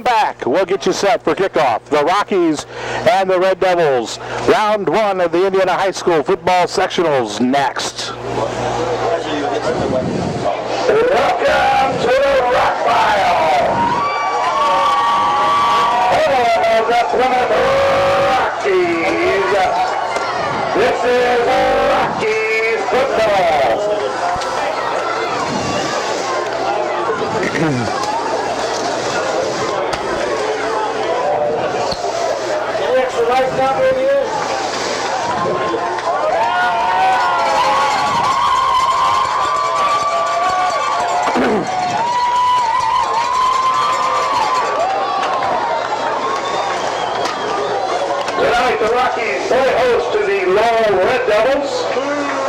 back, we'll get you set for kickoff. The Rockies and the Red Devils. Round one of the Indiana High School football sectionals next. Welcome to the Rock Pile. Hello, the Plymouth Rockies. This is Rockies football. Any extra lights down there here? Tonight the Rockies play host to the Lowell Red Devils.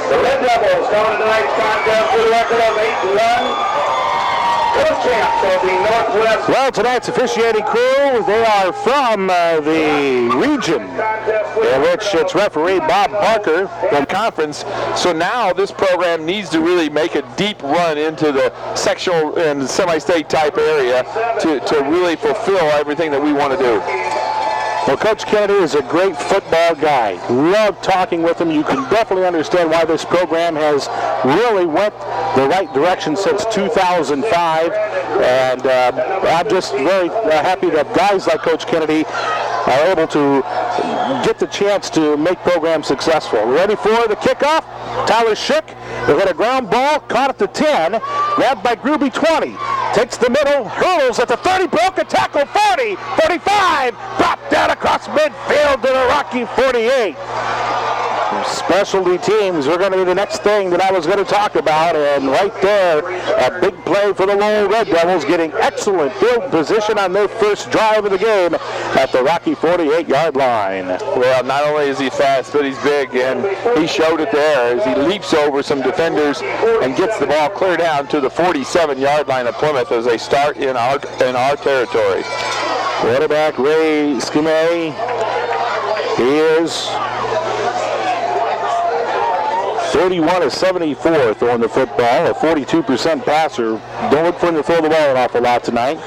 The Red Devils come to tonight's contest with a record of 8-1. Well, tonight's officiating crew, they are from the region in which its referee Bob Parker in conference. So now this program needs to really make a deep run into the sectional and semi-state type area to really fulfill everything that we want to do. Well, Coach Kennedy is a great football guy. Love talking with him. You can definitely understand why this program has really went the right direction since 2005. And I'm just very happy that guys like Coach Kennedy are able to get the chance to make programs successful. Ready for the kickoff? Tyler Schick. They've got a ground ball, caught at the 10, grabbed by Gruby 20. Takes the middle, hurdles at the 30, broke a tackle, 40, 45, dropped down across midfield to the Rocky 48. Specialty teams are going to be the next thing that I was going to talk about, and right there, a big play for the Lowell Red Devils, getting excellent field position on their first drive of the game at the Rocky 48-yard line. Well, not only is he fast, but he's big, and he showed it there as he leaps over some defenders and gets the ball clear down to the 47-yard line of Plymouth as they start in our territory. Quarterback Ray Skimay, he is 31 of 74 throwing the football, a 42% passer. Don't look for him to throw the ball an awful lot tonight.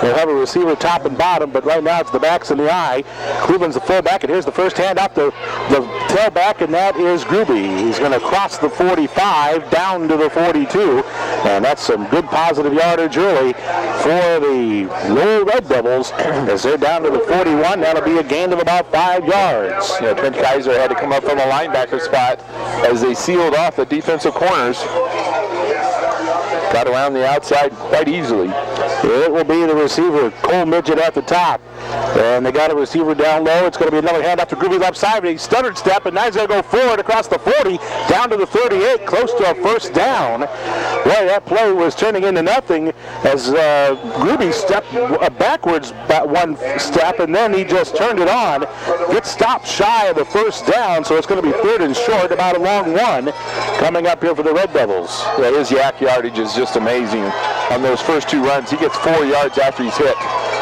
They'll have a receiver top and bottom, but right now it's the backs in the eye. Cleveland's the fullback, and here's the first handoff to the tailback, and that is Gruby. He's going to cross the 45 down to the 42, and that's some good positive yardage early for the Lowell Red Devils as they're down to the 41. That'll be a gain of about 5 yards. You know, Trent Kaiser had to come up from a linebacker spot as they sealed off the defensive corners. Got around the outside quite easily. It will be the receiver, Cole Midget, at the top. And they got a receiver down low. It's going to be another handoff to Gruby left side. He stuttered step, and now he's going to go forward across the 40, down to the 38, close to a first down. Boy, that play was turning into nothing as Gruby stepped backwards one step, and then he just turned it on. Gets stopped shy of the first down, so it's going to be third and short, about a long one, coming up here for the Red Devils. Yeah, his yak yardage is just amazing on those first two runs. He gets 4 yards after he's hit.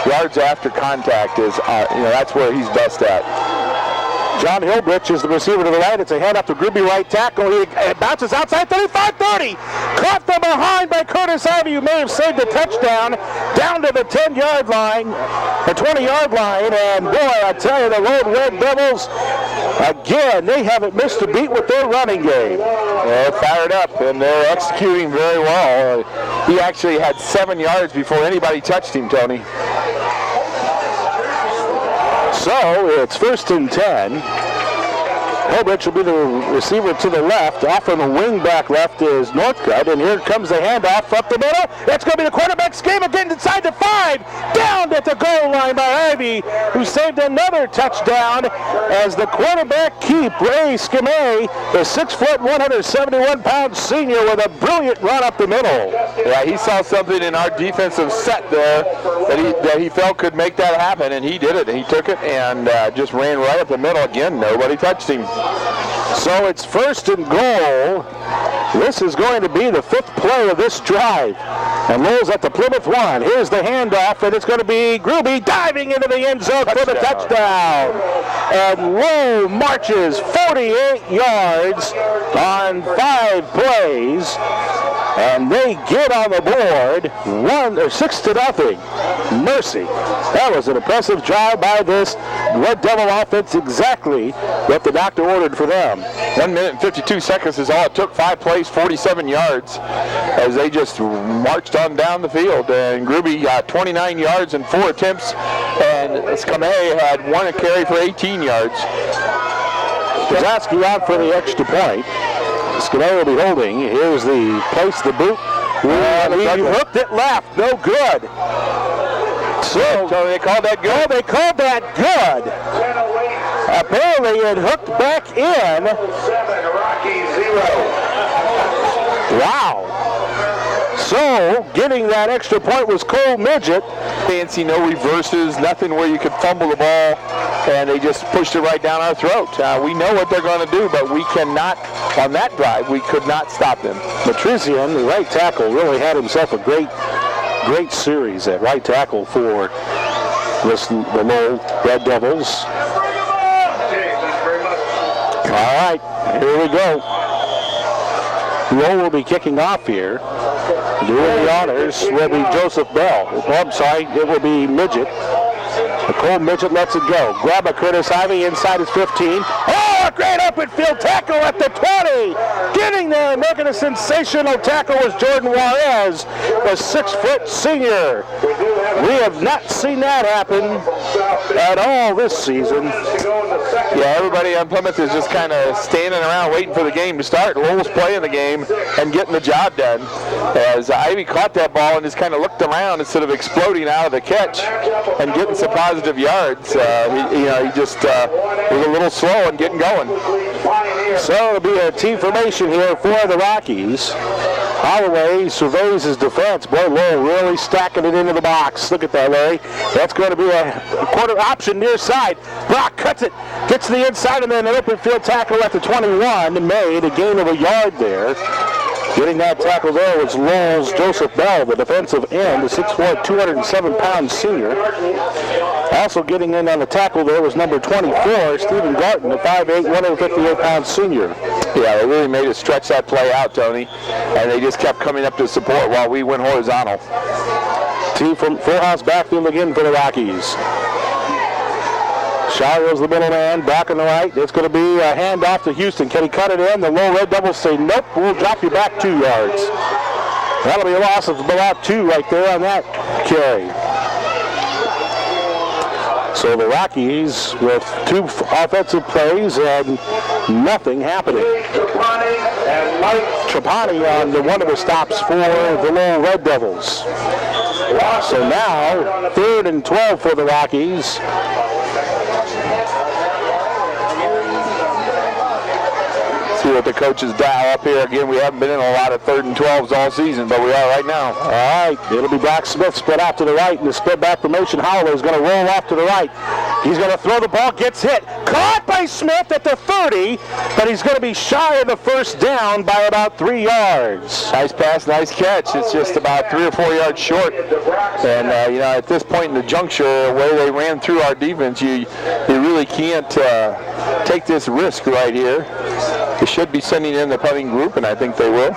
Yards after contact is, that's where he's best at. John Hilbrich is the receiver to the right. It's a handoff to Gruby, right tackle. He bounces outside, 35-30. Caught from behind by Curtis Ivey, who may have saved a touchdown, down to the 10-yard line, the 20-yard line. And boy, I tell you, the Lowell Red Devils, again, they haven't missed a beat with their running game. They're fired up, and they're executing very well. He actually had 7 yards before anybody touched him, Tony. So it's 1st and 10. Hilbrich will be the receiver to the left. Off on the wing back left is Northcutt, and here comes the handoff up the middle. It's going to be the quarterback scheme again inside the 5. Down at the goal line by Ivy, who saved another touchdown as the quarterback keep. Ray Skimay, the 6', 171-pound senior, with a brilliant run up the middle. Yeah, he saw something in our defensive set there that he felt could make that happen, and he did it. He took it and just ran right up the middle. Again, nobody touched him. So it's 1st and goal This is going to be the 5th play of this drive. And Lowell's at the Plymouth 1. Here's the handoff, and it's going to be Gruby diving into the end zone for the touchdown. And Lowell marches 48 yards on 5 plays. And they get on the board 6-0. Mercy. That was an impressive drive by this Red Devil offense, exactly what the doctor ordered for them. 1 minute and 52 seconds is all it took. 5 plays, 47 yards as they just marched on down the field. And Gruby got 29 yards in 4 attempts, and Skamay had 1 carry for 18 yards. Kazatsky out for the extra point. Skamay will be holding. Here's the place the boot. He hooked it left. No good. So they called that good? Oh, they called that good. Apparently it hooked back in. 7, Rocky 0. Wow. So getting that extra point was Cole Midget. Fancy, no reverses, nothing where you could fumble the ball, and they just pushed it right down our throat. We know what they're going to do, but we cannot, on that drive, we could not stop them. Matrisian, the right tackle, really had himself a great series at right tackle for the Lowell Red Devils. All right, here we go. Lowell will be kicking off here. Doing the honors will be Joseph Bell. Oh, I'm sorry, it will be Midget. Cole Midget lets it go. Grab a Curtis Ivy inside his 15. Oh, a great open field tackle at the 20. Getting there and making a sensational tackle was Jordan Juarez, the 6-foot senior. We have not seen that happen at all this season. Yeah, everybody on Plymouth is just kind of standing around waiting for the game to start. Lowell's playing the game and getting the job done. As Ivy caught that ball and just kind of looked around instead of exploding out of the catch and getting some positive yards. He just was a little slow and getting going. So it'll be a team formation here for the Rockies. Holloway surveys his defense. Boy, Lowell really stacking it into the box. Look at that, Larry. That's going to be a quarter option near side. Brock cuts it, gets to the inside, and then an open field tackle at the 21. Made a gain of a yard there. Getting that tackle there was Lowell's Joseph Bell, the defensive end, the 6'4", 207-pound senior. Also getting in on the tackle there was number 24, Stephen Garton, the 5'8", 158-pound senior. Yeah, they really made us stretch that play out, Tony, and they just kept coming up to support while we went horizontal. Team from full house backfield again for the Rockies. Shaw's the middle man, back on the right. It's going to be a handoff to Houston. Can he cut it in? The Lowell Red Devils say, nope, we'll drop you back 2 yards. That'll be a loss of about 2 right there on that carry. So the Rockies with 2 offensive plays and nothing happening. Trapani on one of the stops for the Lowell Red Devils. So now, 3rd and 12 for the Rockies. See what the coaches dial up here. Again, we haven't been in a lot of 3rd and 12s all season, but we are right now. All right, it'll be Brock Smith split out to the right, and the split back formation. Holloway is going to roll off to the right. He's going to throw the ball, gets hit. Caught by Smith at the 30, but he's going to be shy of the first down by about 3 yards. Nice pass, nice catch. It's just about 3 or 4 yards short. And, at this point in the juncture, where they ran through our defense, you really can't take this risk right here. They should be sending in the punting group, and I think they will.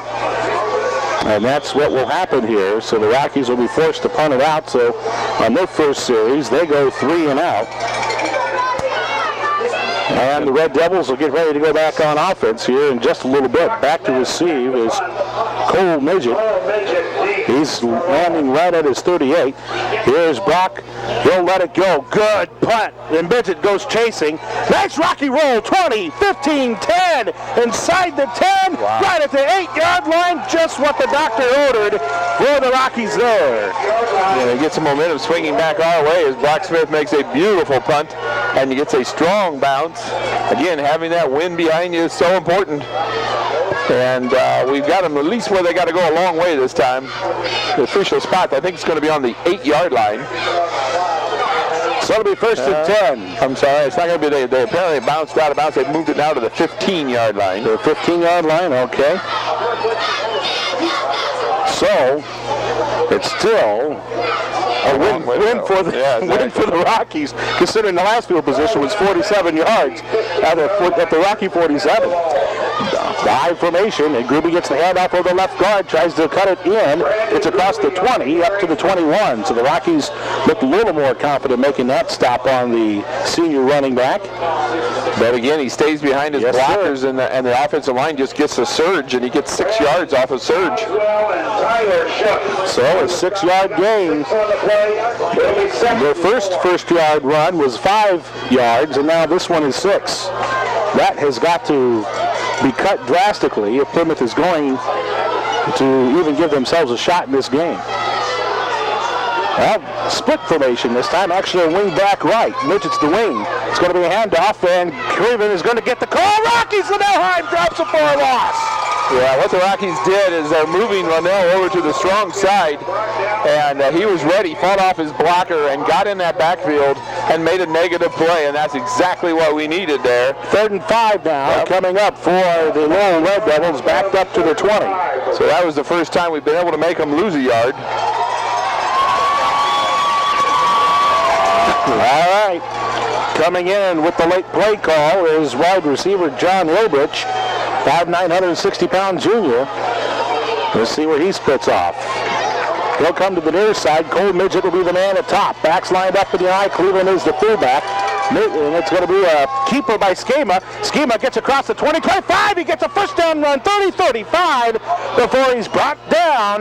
And that's what will happen here. So the Rockies will be forced to punt it out. So on their first series, they go 3 and out. And the Red Devils will get ready to go back on offense here in just a little bit. Back to receive is Cole Midget. He's landing right at his 38. Here's Brock. He'll let it go. Good punt. And Midget goes chasing. Nice rocky roll. 20, 15, 10. Inside the 10. Wow. Right at the 8-yard line. Just what the doctor ordered for the Rockies there. Yeah, they get some momentum swinging back our way as Brock Smith makes a beautiful punt and he gets a strong bounce. Again, having that wind behind you is so important. And we've got them at least where they got to go a long way this time. The official spot, I think, is going to be on the 8-yard line. So it'll be 1st and 10. I'm sorry, it's not going to be. They apparently bounced out of bounds. They moved it now to the 15-yard line. The 15-yard line, okay. So it's still a win for the Rockies, considering the last field position was 47 yards at the Rocky 47. The high formation, and Gruby gets the handoff over the left guard, tries to cut it in. It's across the 20 up to the 21. So the Rockies look a little more confident making that stop on the senior running back. But again, he stays behind his blockers, and the offensive line just gets a surge, and he gets 6 yards off a surge. So a 6-yard gain. Their first yard run was 5 yards, and now this one is 6. That has got to be cut drastically if Plymouth is going to even give themselves a shot in this game. Well, split formation this time, actually a wing back right. Midget's the wing. It's going to be a handoff, and Cleveland is going to get the call. Rockies, Linnell drops it for a loss. Yeah, what the Rockies did is they're moving Linnell over to the strong side, and he was ready, fought off his blocker, and got in that backfield and made a negative play, and that's exactly what we needed there. 3rd and 5 now, coming up for the Lowell Red Devils, backed up to the 20. So that was the first time we've been able to make them lose a yard. All right, coming in with the late play call is wide receiver John Lobridge, 5'9", 160-pound junior. Let's see where he splits off. He'll come to the near side. Cole Midget will be the man at top. Backs lined up in the eye. Cleveland is the fullback. And it's going to be a keeper by Schema. Schema gets across the 20, 25. He gets a first down run, 30, 35, before he's brought down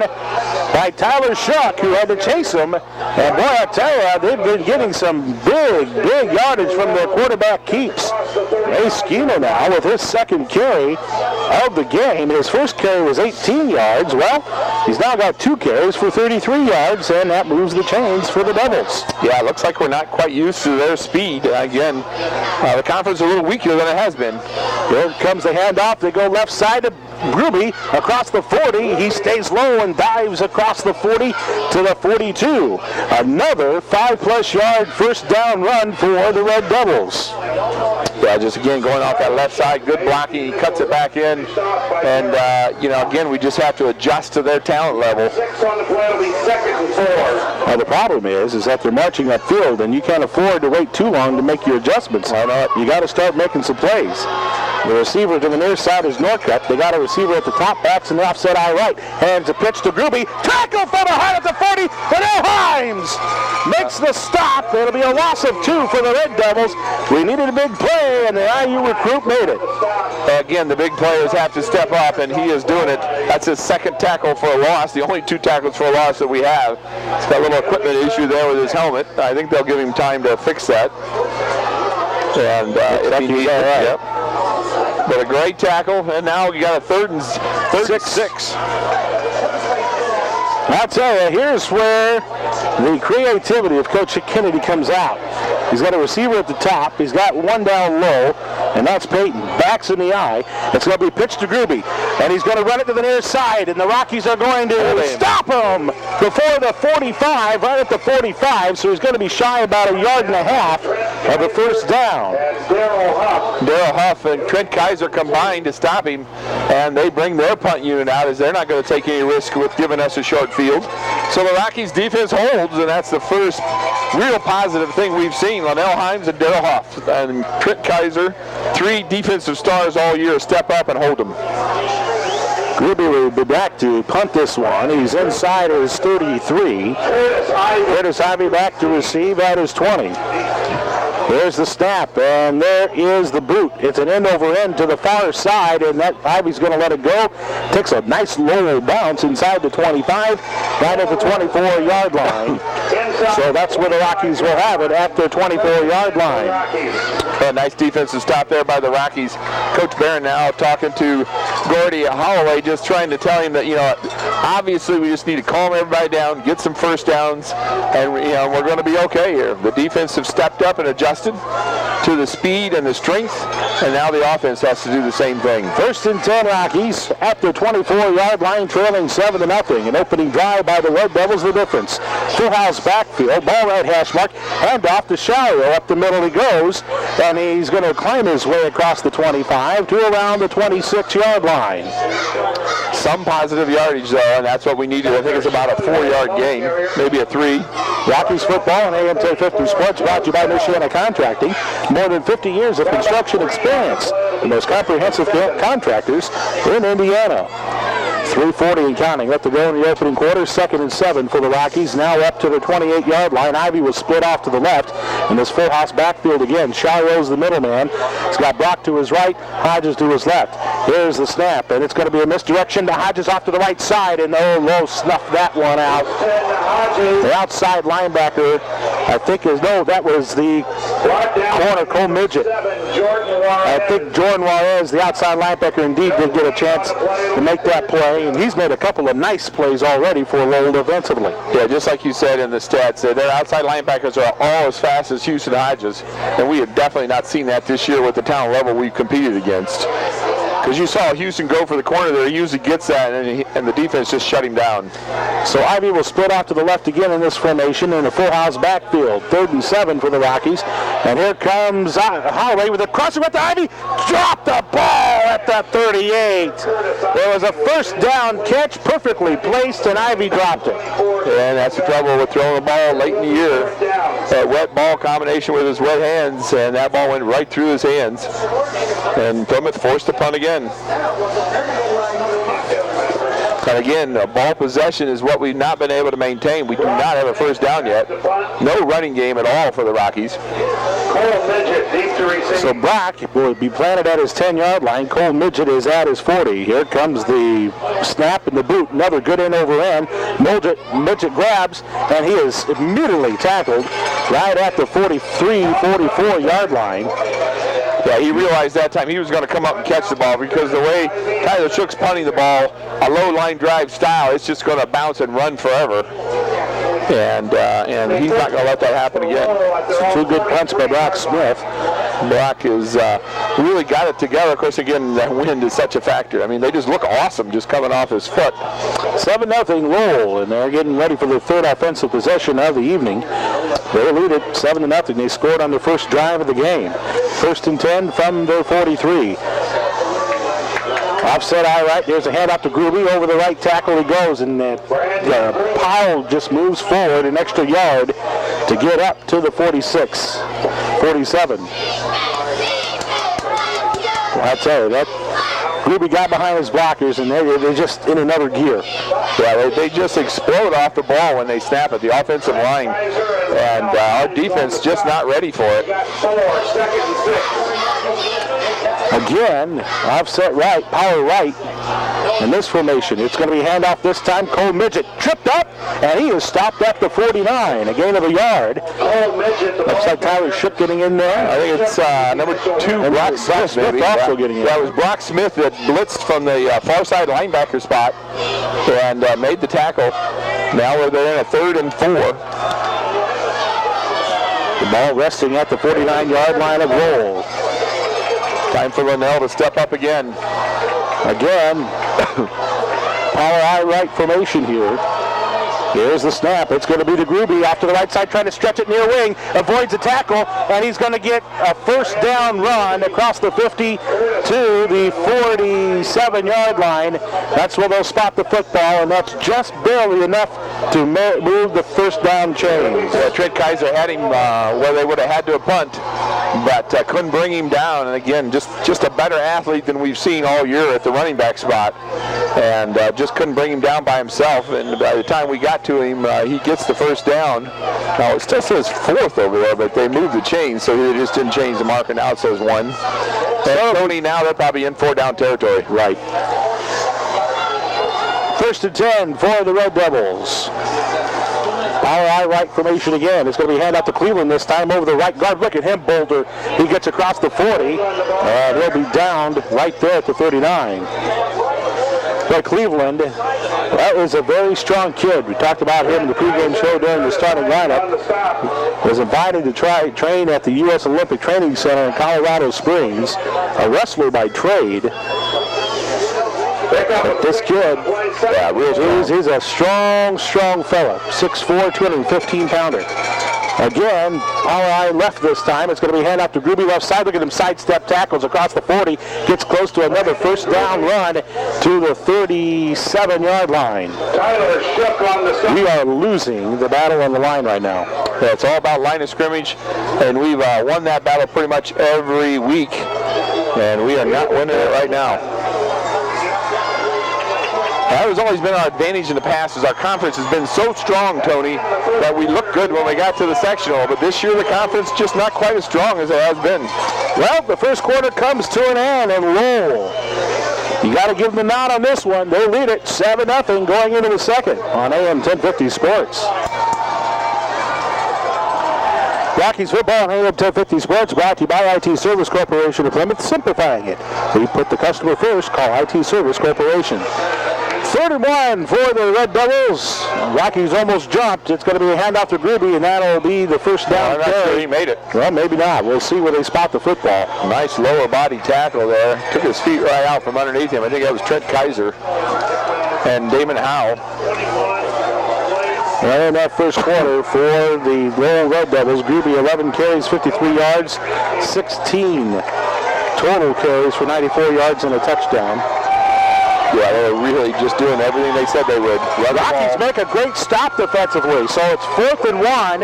by Tyler Shuck, who had to chase him. And boy, I tell you, they've been getting some big yardage from their quarterback keeps. Ray Schema now with his second carry of the game. His first carry was 18 yards. Well, he's now got 2 carries for 33 yards, and that moves the chains for the Devils. Yeah, it looks like we're not quite used to their speed. Again, the conference is a little weaker than it has been. Here comes the handoff. They go left side to Gruby across the 40. He stays low and dives across the 40 to the 42. Another 5+ yard first down run for the Red Devils. Yeah, just again going off that left side, good blocking. He cuts it back in, and again we just have to adjust to their talent level. Well, the problem is that they're marching upfield, and you can't afford to wait too long to make your adjustments. You got to start making some plays. The receiver to the near side is Norcutt. They got a receiver at the top, backs in the offset eye right. Hands a pitch to Gruby. Tackle from behind at the 40. Linnell Himes makes the stop. It'll be a loss of 2 for the Red Devils. We needed a big play, and the IU recruit made it. Again, the big players have to step up, and he is doing it. That's his second tackle for a loss, the only 2 tackles for a loss that we have. He's got a little equipment issue there with his helmet. I think they'll give him time to fix that. And if he needs it, yep. But a great tackle, and now we got a 3rd and 6. I'll tell you, here's where the creativity of Coach Kennedy comes out. He's got a receiver at the top. He's got one down low, and that's Peyton. Backs in the eye. It's going to be pitched to Gruby, and he's going to run it to the near side, and the Rockies are going to stop him before the 45, right at the 45, so he's going to be shy about 1.5 yards of the first down. Daryl Huff and Trent Kaiser combined to stop him, and they bring their punt unit out as they're not going to take any risk with giving us a short field. So the Rockies defense holds, and that's the first real positive thing we've seen. Linnell Himes and Daryl Huff and Trent Kaiser, 3 defensive stars all year, step up and hold them. Gruby will be back to punt this one. He's inside his 33. Curtis Ivy back to receive at his 20. There's the snap, and there is the boot. It's an end over end to the far side, and that Ivy's going to let it go. Takes a nice low bounce inside the 25, right at the 24-yard line. So that's where the Rockies will have it at their 24-yard line. A nice defensive stop there by the Rockies. Coach Barron now talking to Gordy Holloway, just trying to tell him that, obviously we just need to calm everybody down, get some first downs, and we're going to be okay here. The defense have stepped up and adjusted to the speed and the strength, and now the offense has to do the same thing. 1st and 10 Rockies at the 24-yard line, trailing 7-0. An opening drive by the Red Devils, the difference. Full house backfield, ball right hash mark, hand off to Shario. Up the middle he goes, and he's going to climb his way across the 25 to around the 26-yard line. Some positive yardage yardage, though, and that's what we needed. I think it's about a 4-yard gain, maybe a 3. Rockies football and AM 1050 Sports brought to you by Michiana Contracting. More than 50 years of construction experience. The most comprehensive contractors in Indiana. 3:40 and counting. Let the go in the opening quarter. 2nd and 7 for the Rockies. Now up to the 28-yard line. Ivy was split off to the left in this full house backfield again. Shiro's the middleman. He's got Brock to his right, Hodges to his left. Here's the snap, and it's going to be a misdirection to Hodges off to the right side, and Lowe snuffed that one out. The outside linebacker, I think that was the corner, Cole Midget. I think Jordan Juarez, the outside linebacker, indeed did get a chance to make that play, and he's made a couple of nice plays already for Lowell defensively. Yeah, just like you said in the stats, their outside linebackers are all as fast as Houston Hodges, and we have definitely not seen that this year with the talent level we've competed against. Because you saw Houston go for the corner there, he usually gets that, and the defense just shut him down. So Ivy will split off to the left again in this formation in a full house backfield. 3rd and 7 for the Rockies. And here comes Holloway with a crosser at the Ivy. Dropped the ball at the 38. There was a first down catch, perfectly placed, and Ivy dropped it. And that's the trouble with throwing the ball late in the year. That wet ball combination with his wet hands, and that ball went right through his hands. And Plymouth forced the punt again. And again, ball possession is what we've not been able to maintain. We do not have a first down yet. No running game at all for the Rockies. So Brock will be planted at his 10-yard line. Cole Midget is at his 40. Here comes the snap and the boot. Another good in over end. Midget grabs, and he is immediately tackled right at the 43-44-yard line. Yeah, he realized that time he was going to come up and catch the ball, because the way Tyler Shook's punting the ball, a low line drive style, it's just going to bounce and run forever. And he's not going to let that happen again. So 2 good punts by Brock Smith. Brock has really got it together. Of course, again, that wind is such a factor. I mean, they just look awesome just coming off his foot. 7-0 Lowell, and they're getting ready for the 3rd offensive possession of the evening. They lead it 7-0. They scored on their first drive of the game. 1st and 10 from their 43. Offset eye right. There's a hand up to Groovy. Over the right tackle he goes, and the pile just moves forward an extra yard to get up to the 46, 47. Well, I tell you, that Groovy got behind his blockers, and they're just in another gear. Yeah, they just explode off the ball when they snap it, the offensive line. And our defense just not ready for it. Again, offset right, power right. In this formation, it's going to be handoff this time. Cole Midget tripped up, and he is stopped at the 49, a gain of a yard. Looks like Tyler Shook getting in there. I think it's number 2, and Brock Smith also getting in. That was Brock Smith that blitzed from the far side linebacker spot and made the tackle. Now they're in a 3rd and 4. The ball resting at the 49-yard line of Lowell. Time for Linnell to step up again. Again, power eye right formation here. Here's the snap. It's going to be to Groovy off to the right side, trying to stretch it near wing. Avoids a tackle, and he's going to get a first down run across the 50 to the 47-yard line. That's where they'll spot the football, and that's just barely enough to move the first down chains. Trent Kaiser had him where they would have had to a punt, but couldn't bring him down. And again, just a better athlete than we've seen all year at the running back spot, and just couldn't bring him down by himself. And by the time we got to him, he gets the first down. Now it still says 4th over there, but they moved the chain, so they just didn't change the marker. Now it says 1. So Tony, now they're probably in 4-down territory. Right. 1st and 10 for the Red Devils. Power eye right formation again. It's going to be hand out to Cleveland this time over the right guard. Look at him, Boulder. He gets across the 40, and he'll be downed right there at the 39. But Cleveland, that is a very strong kid. We talked about him in the pregame show during the starting lineup. Was invited to train at the U.S. Olympic Training Center in Colorado Springs. A wrestler by trade. But this kid, he's a strong fella. 6'4", 215-pounder. Again, power eye left this time. It's going to be hand off to Gruby left side. Look at him sidestep tackles across the 40. Gets close to another first down run to the 37-yard line. We are losing the battle on the line right now. Yeah, it's all about line of scrimmage, and we've won that battle pretty much every week, and we are not winning it right now. That has always been our advantage in the past, is our conference has been so strong, Tony, that we look good when we got to the sectional. But this year the conference just not quite as strong as it has been. Well, the first quarter comes to an end, and Lowell, you got to give them the nod on this one. They lead it 7-0 going into the second on AM 1050 Sports. Rockies football on AM 1050 Sports, brought to you by IT Service Corporation of Plymouth, simplifying it. We put the customer first. Call IT Service Corporation. 31 for the Red Devils. Rockies almost jumped. It's going to be a handoff to Gruby, and that'll be the first down. I'm not sure he made it. Well, maybe not. We'll see where they spot the football. Nice lower body tackle there. Took his feet right out from underneath him. I think that was Trent Kaiser and Damon Howe. And in that first quarter for the Lowell Red Devils, Gruby 11 carries, 53 yards, 16 total carries for 94 yards and a touchdown. Yeah, they were really just doing everything they said they would. Rockies make a great stop defensively, so it's 4th and 1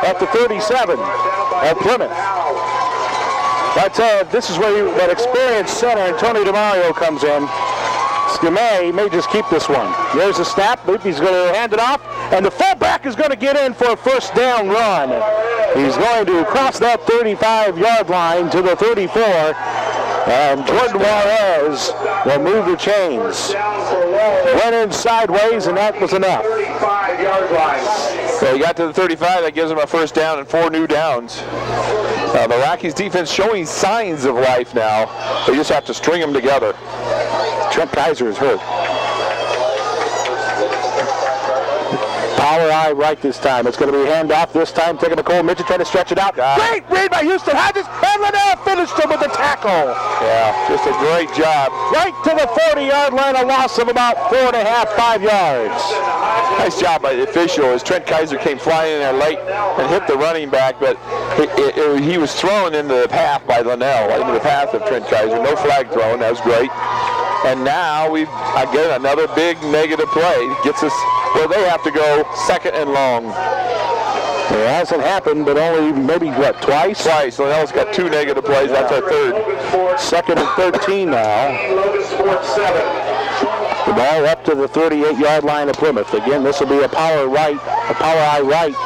at the 37 at Plymouth. But this is where that experienced center, Antonio DeMario, comes in. Skimay may just keep this one. There's a snap. He's going to hand it off, and the fullback is going to get in for a first down run. He's going to cross that 35-yard line to the 34, and Jordan Juarez will move the chains. Went in sideways, and that was enough. So he got to the 35. That gives him a first down and 4 new downs. The Rockies defense showing signs of life now. They just have to string them together. Trent Kaiser is hurt. Power eye right this time. It's going to be a handoff this time. Taking the Cole Mitchell, trying to stretch it out. Great read by Houston Hodges, and Linnell finished him with a tackle. Yeah, just a great job. Right to the 40-yard line, a loss of about 4.5, 5 yards. Nice job by the official as Trent Kaiser came flying in there late and hit the running back, but he was thrown into the path by Linnell, into the path of Trent Kaiser. No flag thrown. That was great. And now we've, again, another big negative play. Gets us where they have to go second and long. It hasn't happened, but only maybe, what, twice? Twice. Linnell's got 2 negative plays. Yeah. That's our third. Second and 13 now. The ball up to the 38-yard line of Plymouth. Again, this will be a power eye right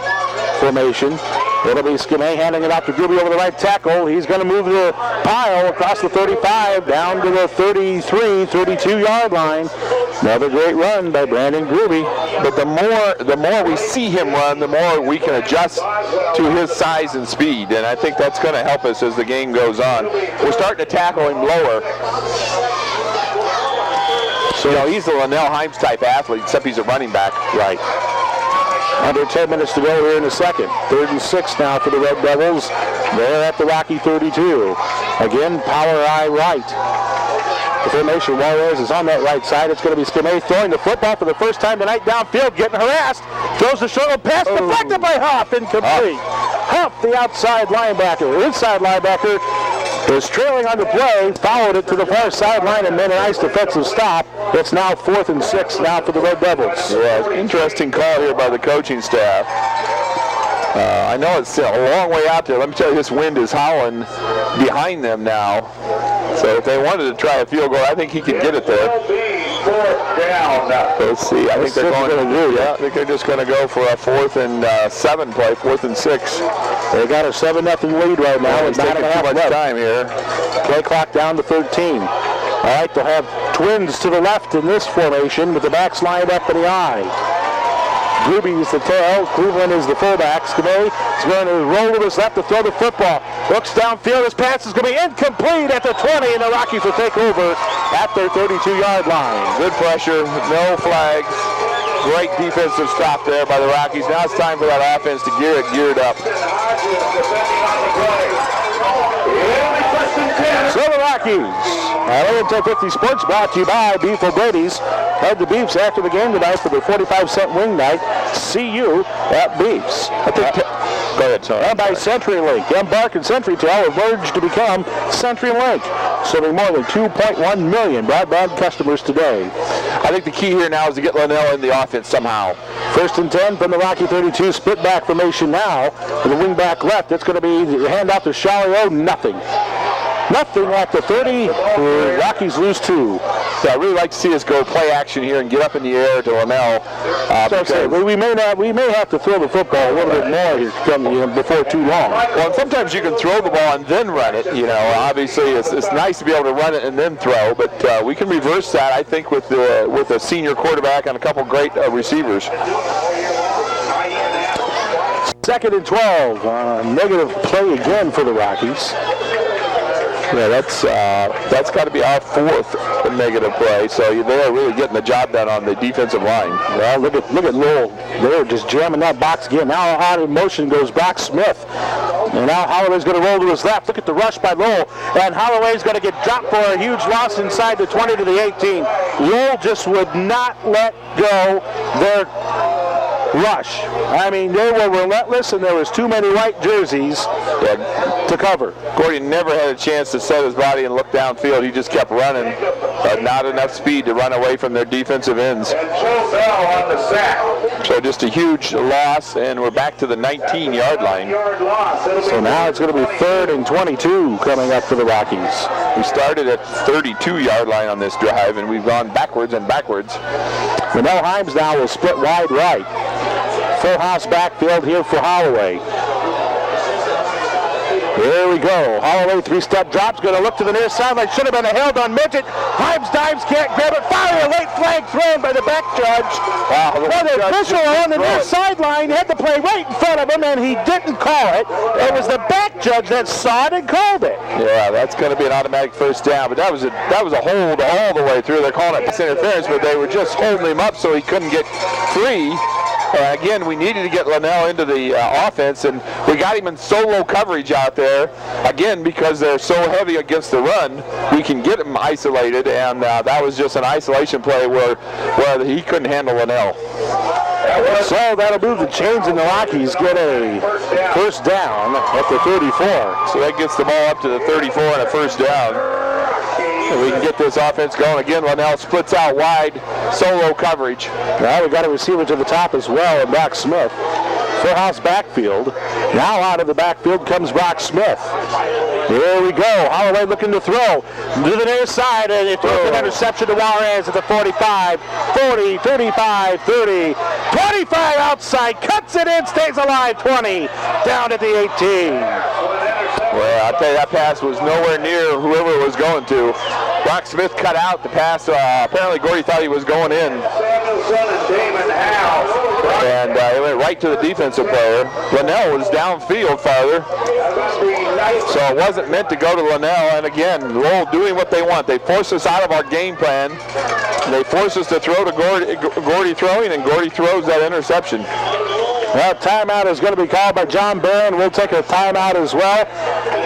formation. It'll be Skimay handing it off to Gruby over the right tackle. He's going to move the pile across the 35 down to the 33, 32-yard line. Another great run by Brandon Gruby. But the more we see him run, the more we can adjust to his size and speed. And I think that's going to help us as the game goes on. We're starting to tackle him lower. So he's the Linnell Himes type athlete, except he's a running back. Right. Under 10 minutes to go here in the second. 3rd and 6 now for the Red Devils. They're at the Rocky 32. Again, power eye right. The formation, Juarez is on that right side. It's going to be Skimay throwing the football for the first time tonight downfield, getting harassed. Throws the short pass, deflected by Huff, incomplete. Huff, the outside linebacker, inside linebacker, is trailing on the play, followed it to the far sideline, and made a nice defensive stop. It's now 4th and 6 now for the Red Devils. Yeah, interesting call here by the coaching staff. I know it's still a long way out there. Let me tell you, this wind is howling behind them now. So if they wanted to try a field goal, I think he could get it there. Let's see. I think they're going to do. Yeah, I think they're just going to go for a 4th and 7 play, 4th and 6. They got a 7-0 lead right now. It's taking too much time here. Play clock down to 13. All right, they'll have twins to the left in this formation with the backs lined up in the eye. Gruby is the tail. Cleveland is the fullback. Skimay is going to roll to his left to throw the football. Looks downfield. His pass is going to be incomplete at the 20, and the Rockies will take over at their 32-yard line. Good pressure. No flags. Great defensive stop there by the Rockies. Now it's time for that offense to get it geared up. So the Rockies, at AM 1050 Sports, brought to you by Beef O'Brady's. Head to Beef's after the game tonight for the 45-cent wing night. See you at Beef's. Go ahead, sorry. And by CenturyLink. Embark and CenturyTel have merged to become CenturyLink, serving more than 2.1 million broadband customers today. I think the key here now is to get Linnell in the offense somehow. 1st and 10 from the Rocky 32. Split back formation now. With the wing back left, it's going to be the handoff to Chalio. Nothing at the 30. The Rockies lose 2. So I really like to see us go play action here and get up in the air to Linnell. We may have to throw the football a little bit more here before too long. Well, and sometimes you can throw the ball and then run it. Obviously it's nice to be able to run it and then throw, but we can reverse that, I think, with a senior quarterback and a couple great receivers. 2nd and 12. Negative play again for the Rockies. Yeah, that's got to be our 4th negative play. So they are really getting the job done on the defensive line. Well, look at Lowell. They're just jamming that box again. Now out of motion goes Brock Smith. And now Holloway's going to roll to his left. Look at the rush by Lowell. And Holloway's going to get dropped for a huge loss inside the 20 to the 18. Lowell just would not let go their rush. I mean, they were relentless, and there was too many white jerseys to cover. Gordy never had a chance to set his body and look downfield. He just kept running, but not enough speed to run away from their defensive ends. So just a huge loss, and we're back to the 19-yard line. So now it's going to be 3rd and 22 coming up for the Rockies. We started at 32-yard line on this drive, and we've gone backwards and backwards. Linnell Himes now will split wide right. Full house backfield here for Holloway. There we go. Holloway, 3-step drops, going to look to the near sideline. Should have been a held on midget. Himes dives, can't grab it. Finally, a late flag thrown by the back judge. Wow, the official on the near sideline had the play right in front of him, and he didn't call it. It was the back judge that saw it and called it. Yeah, that's going to be an automatic first down, but that was a hold all the way through. They're calling it pass interference, but they were just holding him up so he couldn't get free. Again, we needed to get Linnell into the offense, and we got him in solo coverage out there. Again, because they're so heavy against the run, we can get him isolated, and that was just an isolation play where he couldn't handle Linnell. So that'll move the chains, and the Rockies get a first down at the 34. So that gets the ball up to the 34 and a first down. And we can get this offense going. Again, Linnell splits out wide, solo coverage. Now we got a receiver to the top as well, and Brock Smith. Full house backfield. Now out of the backfield comes Brock Smith. Here we go. Holloway looking to throw to the near side, and it throws an interception to Juarez at the 45, 40, 35, 30, 25 outside, cuts it in, stays alive, 20, down at the 18. Well, I'll tell you, that pass was nowhere near whoever it was going to. Brock Smith cut out the pass. Apparently, Gordy thought he was going in. And it went right to the defensive player. Linnell was downfield farther. So it wasn't meant to go to Linnell. And again, Lowell doing what they want. They force us out of our game plan. They force us to throw to Gordy throwing, and Gordy throws that interception. Well, timeout is going to be called by John Barron. We'll take a timeout as well.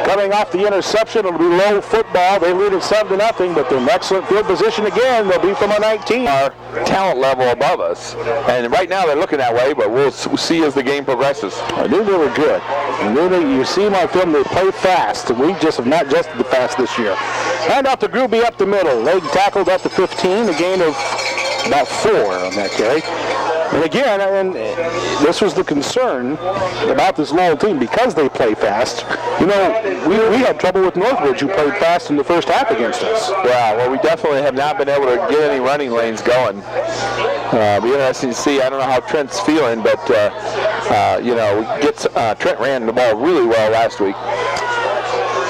Coming off the interception, it'll be Lowell football. They lead it 7-0, but they're in excellent field position again. They'll be from a 19. Our talent level above us. And right now they're looking that way, but we'll see as the game progresses. I knew they were good. You see them on film, they play fast. We just have not adjusted the fast this year. Hand off to Gruby up the middle. Leg tackled at the 15, a gain of about 4 on that carry. And again, this was the concern about this Lowell team, because they play fast. We had trouble with Northridge, who played fast in the first half against us. Yeah, well, we definitely have not been able to get any running lanes going. It'll be interesting to see. I don't know how Trent's feeling, but Trent ran the ball really well last week.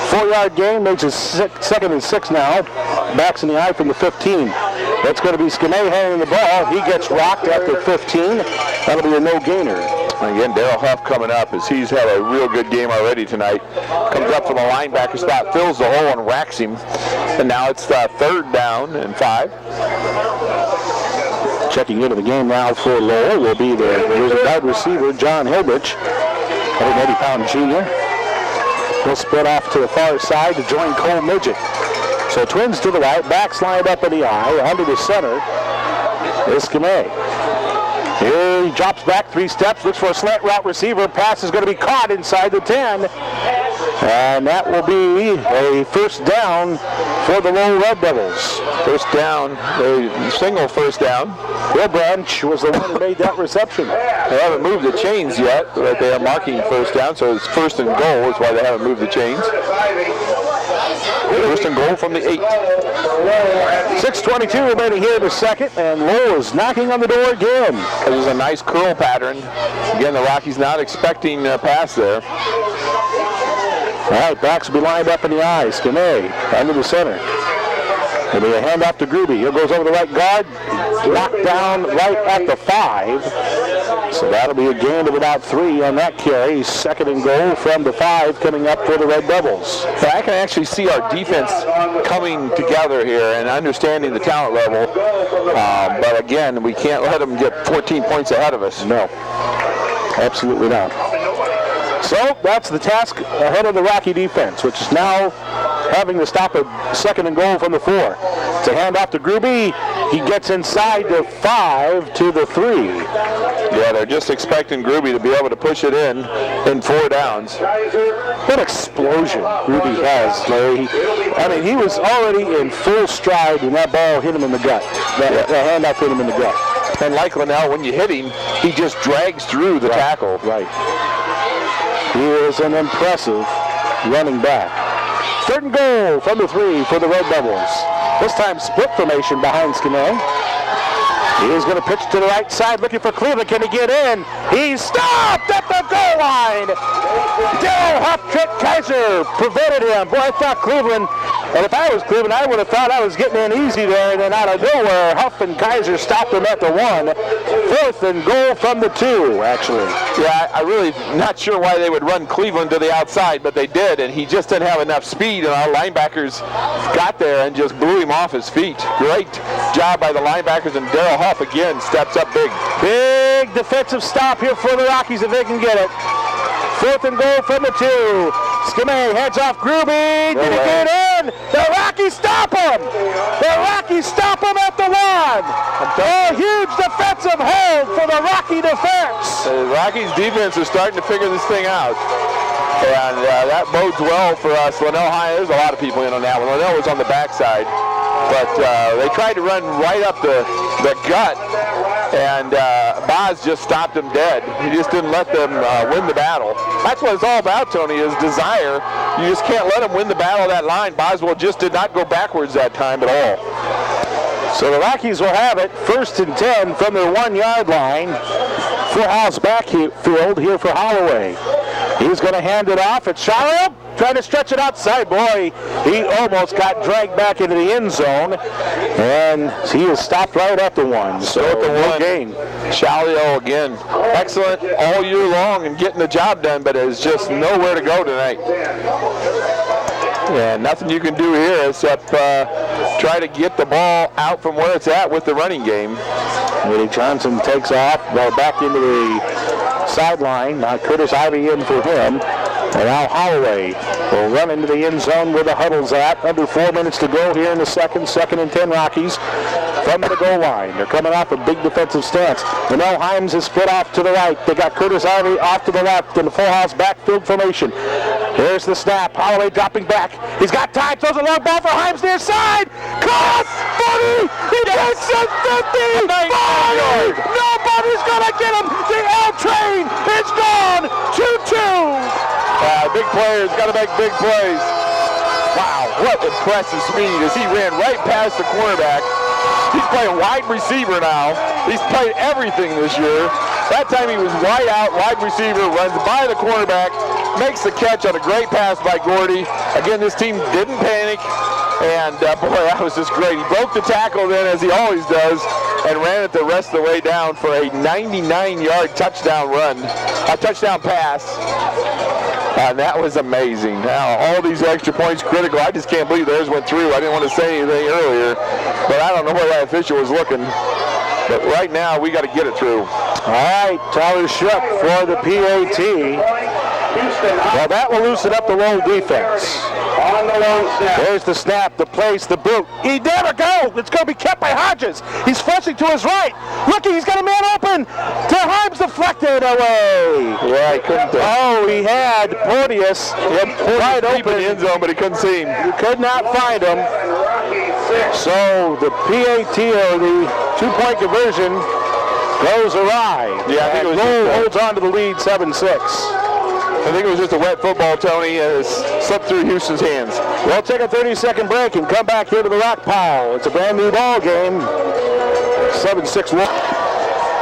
4-yard gain makes it 2nd and 6 now. Backs in the eye from the 15. That's going to be Skamay handling the ball. He gets rocked at the 15. That'll be a no-gainer. Again, Darryl Huff coming up as he's had a real good game already tonight. Comes up from the linebacker spot, fills the hole, and racks him. And now it's 3rd down and 5. Checking into the game now for Lowell will be the wide receiver, John Hilbich, 180-pound junior. He'll split off to the far side to join Cole Midget. So twins to the right, backs lined up in the eye, under the center is Skamay. Here he drops back 3 steps, looks for a slant route receiver. Pass is going to be caught inside the 10. And that will be a first down for the Lowell Red Devils. First down, a single first down. Bill Branch was the one who made that reception. They haven't moved the chains yet, but they are marking first down, so it's first and goal is why they haven't moved the chains. First and goal from the 8. 6:22 remaining here in the second, and Lowell is knocking on the door again. This is a nice curl pattern. Again, the Rockies not expecting a pass there. All right, backs will be lined up in the I. Skinner under the center. It'll be a handoff to Gruby. Here goes over the right guard. Knocked down right at the 5. So that'll be a gain of about 3 on that carry. Second and goal from the 5 coming up for the Red Devils. So I can actually see our defense coming together here and understanding the talent level. But again, we can't let them get 14 points ahead of us. No, absolutely not. So that's the task ahead of the Rocky defense, which is now having to stop a second and goal from the 4. It's a handoff to Gruby. He gets inside the 5 to the 3. Yeah, they're just expecting Gruby to be able to push it in 4 downs. What explosion Gruby has, Larry. I mean, he was already in full stride when that ball hit him in the gut. That handoff hit him in the gut. And like Linnell, when you hit him, he just drags through the tackle. Right. He is an impressive running back. Third and goal from the 3 for the Red Devils. This time split formation behind Skinner. He is going to pitch to the right side looking for Cleveland. Can he get in? He's stopped at the goal line. Daryl Huff-Kaiser prevented him. Boy, I thought Cleveland, and if I was Cleveland, I would have thought I was getting in easy there, and then out of nowhere, Huff and Kaiser stopped him at the 1. Fourth and goal from the 2, actually. Yeah, I really not sure why they would run Cleveland to the outside, but they did, and he just didn't have enough speed, and our linebackers got there and just blew him off his feet. Great job by the linebackers, and Daryl Huff again steps up big. Big defensive stop here for the Rockies if they can get it. Fourth and goal from the 2. Skimay heads off Gruby. Did he get in? The Rockies stop him. The Rockies stop him at the 1. A huge defensive hold for the Rocky defense. The Rockies defense is starting to figure this thing out. And that bodes well for us. Linnell High, there's a lot of people in on that one. Linnell was on the backside. But they tried to run right up the gut, and Boz just stopped them dead. He just didn't let them win the battle. That's what it's all about, Tony, is desire. You just can't let them win the battle of that line. Boswell just did not go backwards that time at all. So the Rockies will have it, 1st and 10 from their 1-yard line. Full-house backfield here for Holloway. He's going to hand it off. It's Charlotte trying to stretch it outside. Boy, he almost got dragged back into the end zone. And he is stopped right at the 1. So at the 1 gain. Shalio again. Excellent all year long and getting the job done, but is just nowhere to go tonight. And nothing you can do here except try to get the ball out from where it's at with the running game. Willie Johnson takes off, ball back into the sideline. Now Curtis Ivey in for him. And now Holloway will run into the end zone where the huddle's at. Under 4 minutes to go here in the second. 2nd and 10 Rockies from the goal line. They're coming off a big defensive stance. Linnell Himes is split off to the right. They got Curtis Ivey off to the left in the full-house backfield formation. Here's the snap. Holloway dropping back. He's got time. Throws a long ball for Himes near side. Caught! 40! He gets it! 50! 40! Nobody's going to get him! The L train is gone! 2-2! Big players got to make big plays. Wow, what impressive speed as he ran right past the cornerback. He's playing wide receiver now. He's played everything this year. That time he was wide out, wide receiver, runs by the cornerback, makes the catch on a great pass by Gordy. Again, this team didn't panic, and boy, that was just great. He broke the tackle then, as he always does, and ran it the rest of the way down for a 99-yard touchdown run, a touchdown pass. And that was amazing. Now, all these extra points critical. I just can't believe theirs went through. I didn't want to say anything earlier, but I don't know where that official was looking. But right now, we got to get it through. All right, Tyler Shook for the PAT. Well, that will loosen up the Lowell defense. on the long snap. There's the snap, the place, the boot. He never go. It's going to be kept by Hodges. He's flushing to his right. Looking, he's got a man open. To Himes, deflected away. Yeah, he couldn't. Oh, he had Porteous. He had wide open in the end zone, but he couldn't see him. He could not find him. So the PAT, or the two-point conversion, goes awry. Yeah, I think it was Lowell holds on to the lead 7-6. I think it was just a wet football, Tony. It slipped through Houston's hands. We'll take a 30-second break and come back here to the rock pile. It's a brand new ball game. 7-6 Lowell.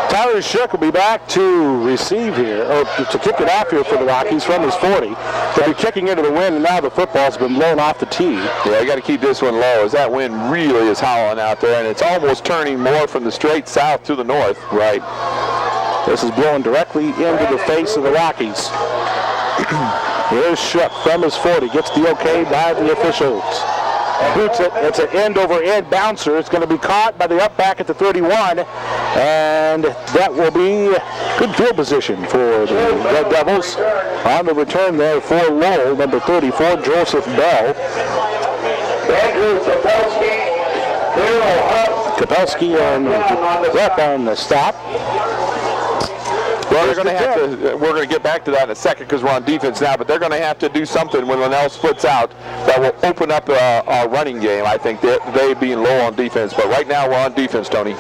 Tyler Shook will be back to receive here, or to kick it off here for the Rockies from his 40. They'll be kicking into the wind, and now the football's been blown off the tee. Yeah, you got to keep this one low, as that wind really is howling out there, and it's almost turning more from the straight south to the north. Right. This is blowing directly into the face of the Rockies. Here's Shook from his 40. Gets the okay by the officials. Boots it. It's an end-over-end bouncer. It's going to be caught by the up back at the 31. And that will be good field position for the Red Devils. On the return there for Lowell, number 34, Joseph Bell. Kapelski and Rep on the stop. Well, they're going to have to. We're going to get back to that in a second because we're on defense now. But they're going to have to do something when Linnell splits out that will open up our running game. I think they being low on defense. But right now we're on defense, Tony.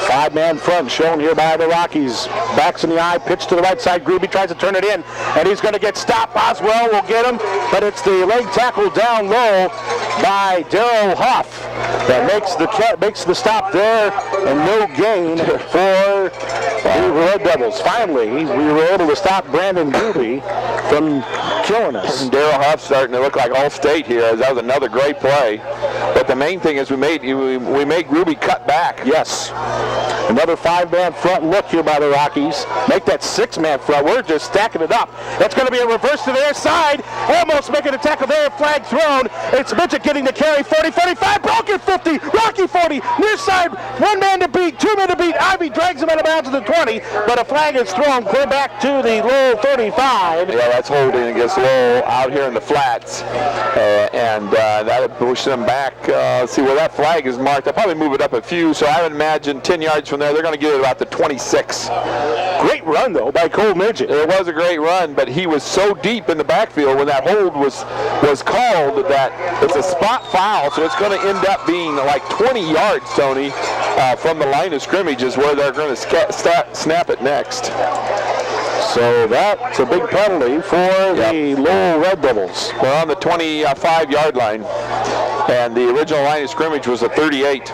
Five-man front shown here by the Rockies. Backs in the eye, pitch to the right side. Gruby tries to turn it in, and he's going to get stopped. Boswell will get him, but it's the leg tackle down low by Darryl Huff that makes the stop there, and no gain for the Red Devils. Finally, we were able to stop Brandon Gruby from killing us. Darryl Huff starting to look like All-State here, as that was another great play. But the main thing is we made Gruby cut back. Yes. Another five-man front look here by the Rockies. Make that six-man front. We're just stacking it up. That's going to be a reverse to their side. Almost making a tackle there. Flag thrown. It's Midget getting the carry. 40, 45. Broken 50. Rocky 40. Near side. One man to beat. Two men to beat. Ivy drags him out of bounds to the 20. But a flag is thrown. Clear back to the Lowell 35. Yeah, that's holding against Lowell out here in the flats. And that'll push them back. See where that flag is marked. I'll probably move it up a few. So I would imagine 10 yards from there, they're going to get it about the 26. Great run, though, by Cole Midget. It was a great run, but he was so deep in the backfield when that hold was called that it's a spot foul, so it's going to end up being like 20 yards, Tony, from the line of scrimmage is where they're going to snap it next. So that's a big penalty for the Lowell Red Devils. We're on the 25-yard line, and the original line of scrimmage was a 38.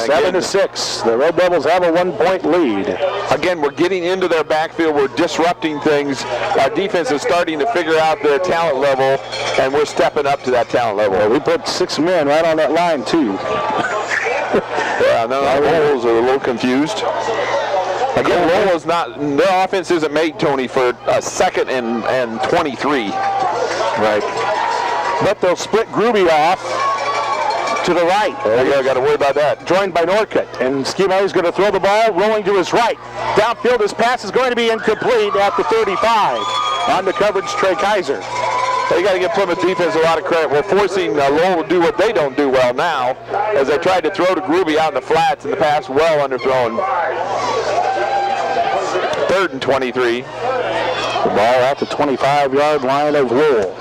7-6. The Red Devils have a 1-point lead. Again, we're getting into their backfield. We're disrupting things. Our defense is starting to figure out their talent level, and we're stepping up to that talent level. Well, we put 6 men right on that line, too. Yeah, Lowell's are a little confused. Again, Lowell is not, their offense isn't made, Tony, for a 2nd and 23. Right. But they'll split Gruby off to the right. Got to worry about that. Joined by Norcutt. And Schema is going to throw the ball, rolling to his right. Downfield, his pass is going to be incomplete at the 35. On the coverage, Trey Kaiser. So you got to give Plymouth defense a lot of credit. We're forcing Lowell to do what they don't do well now, as they tried to throw to Gruby out in the flats, and the pass well underthrown. 3rd and 23. The ball at the 25-yard line of Lowell.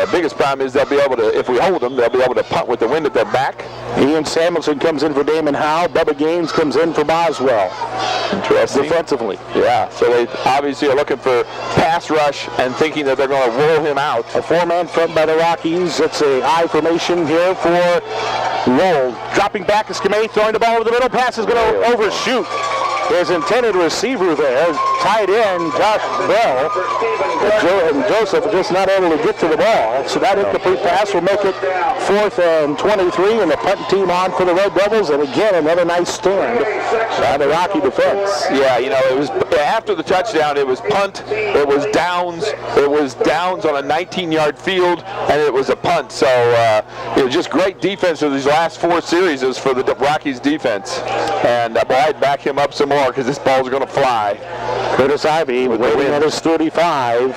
The biggest problem is they'll be able to, if we hold them, they'll be able to punt with the wind at their back. Ian Samuelson comes in for Damon Howe. Bubba Gaines comes in for Boswell. Interesting. Defensively. Yeah, so they obviously are looking for pass rush and thinking that they're going to roll him out. A 4-man front by the Rockies. It's a I formation here for Lowell. Dropping back is Kamei, throwing the ball over the middle. Pass is going to overshoot his intended receiver there, tight end Josh Bell. And Joseph just not able to get to the ball. So that incomplete pass will make it 4th and 23, and the punt team on for the Red Devils. And again, another nice stand by the Rocky defense. Yeah, you know, it was after the touchdown, it was punt, it was downs on a 19-yard field, and it was a punt. So it was just great defense for these last 4 series for the Rockies defense. And boy, I'd back him up some more because this ball's going to fly. Curtis Ivy waiting at his 35.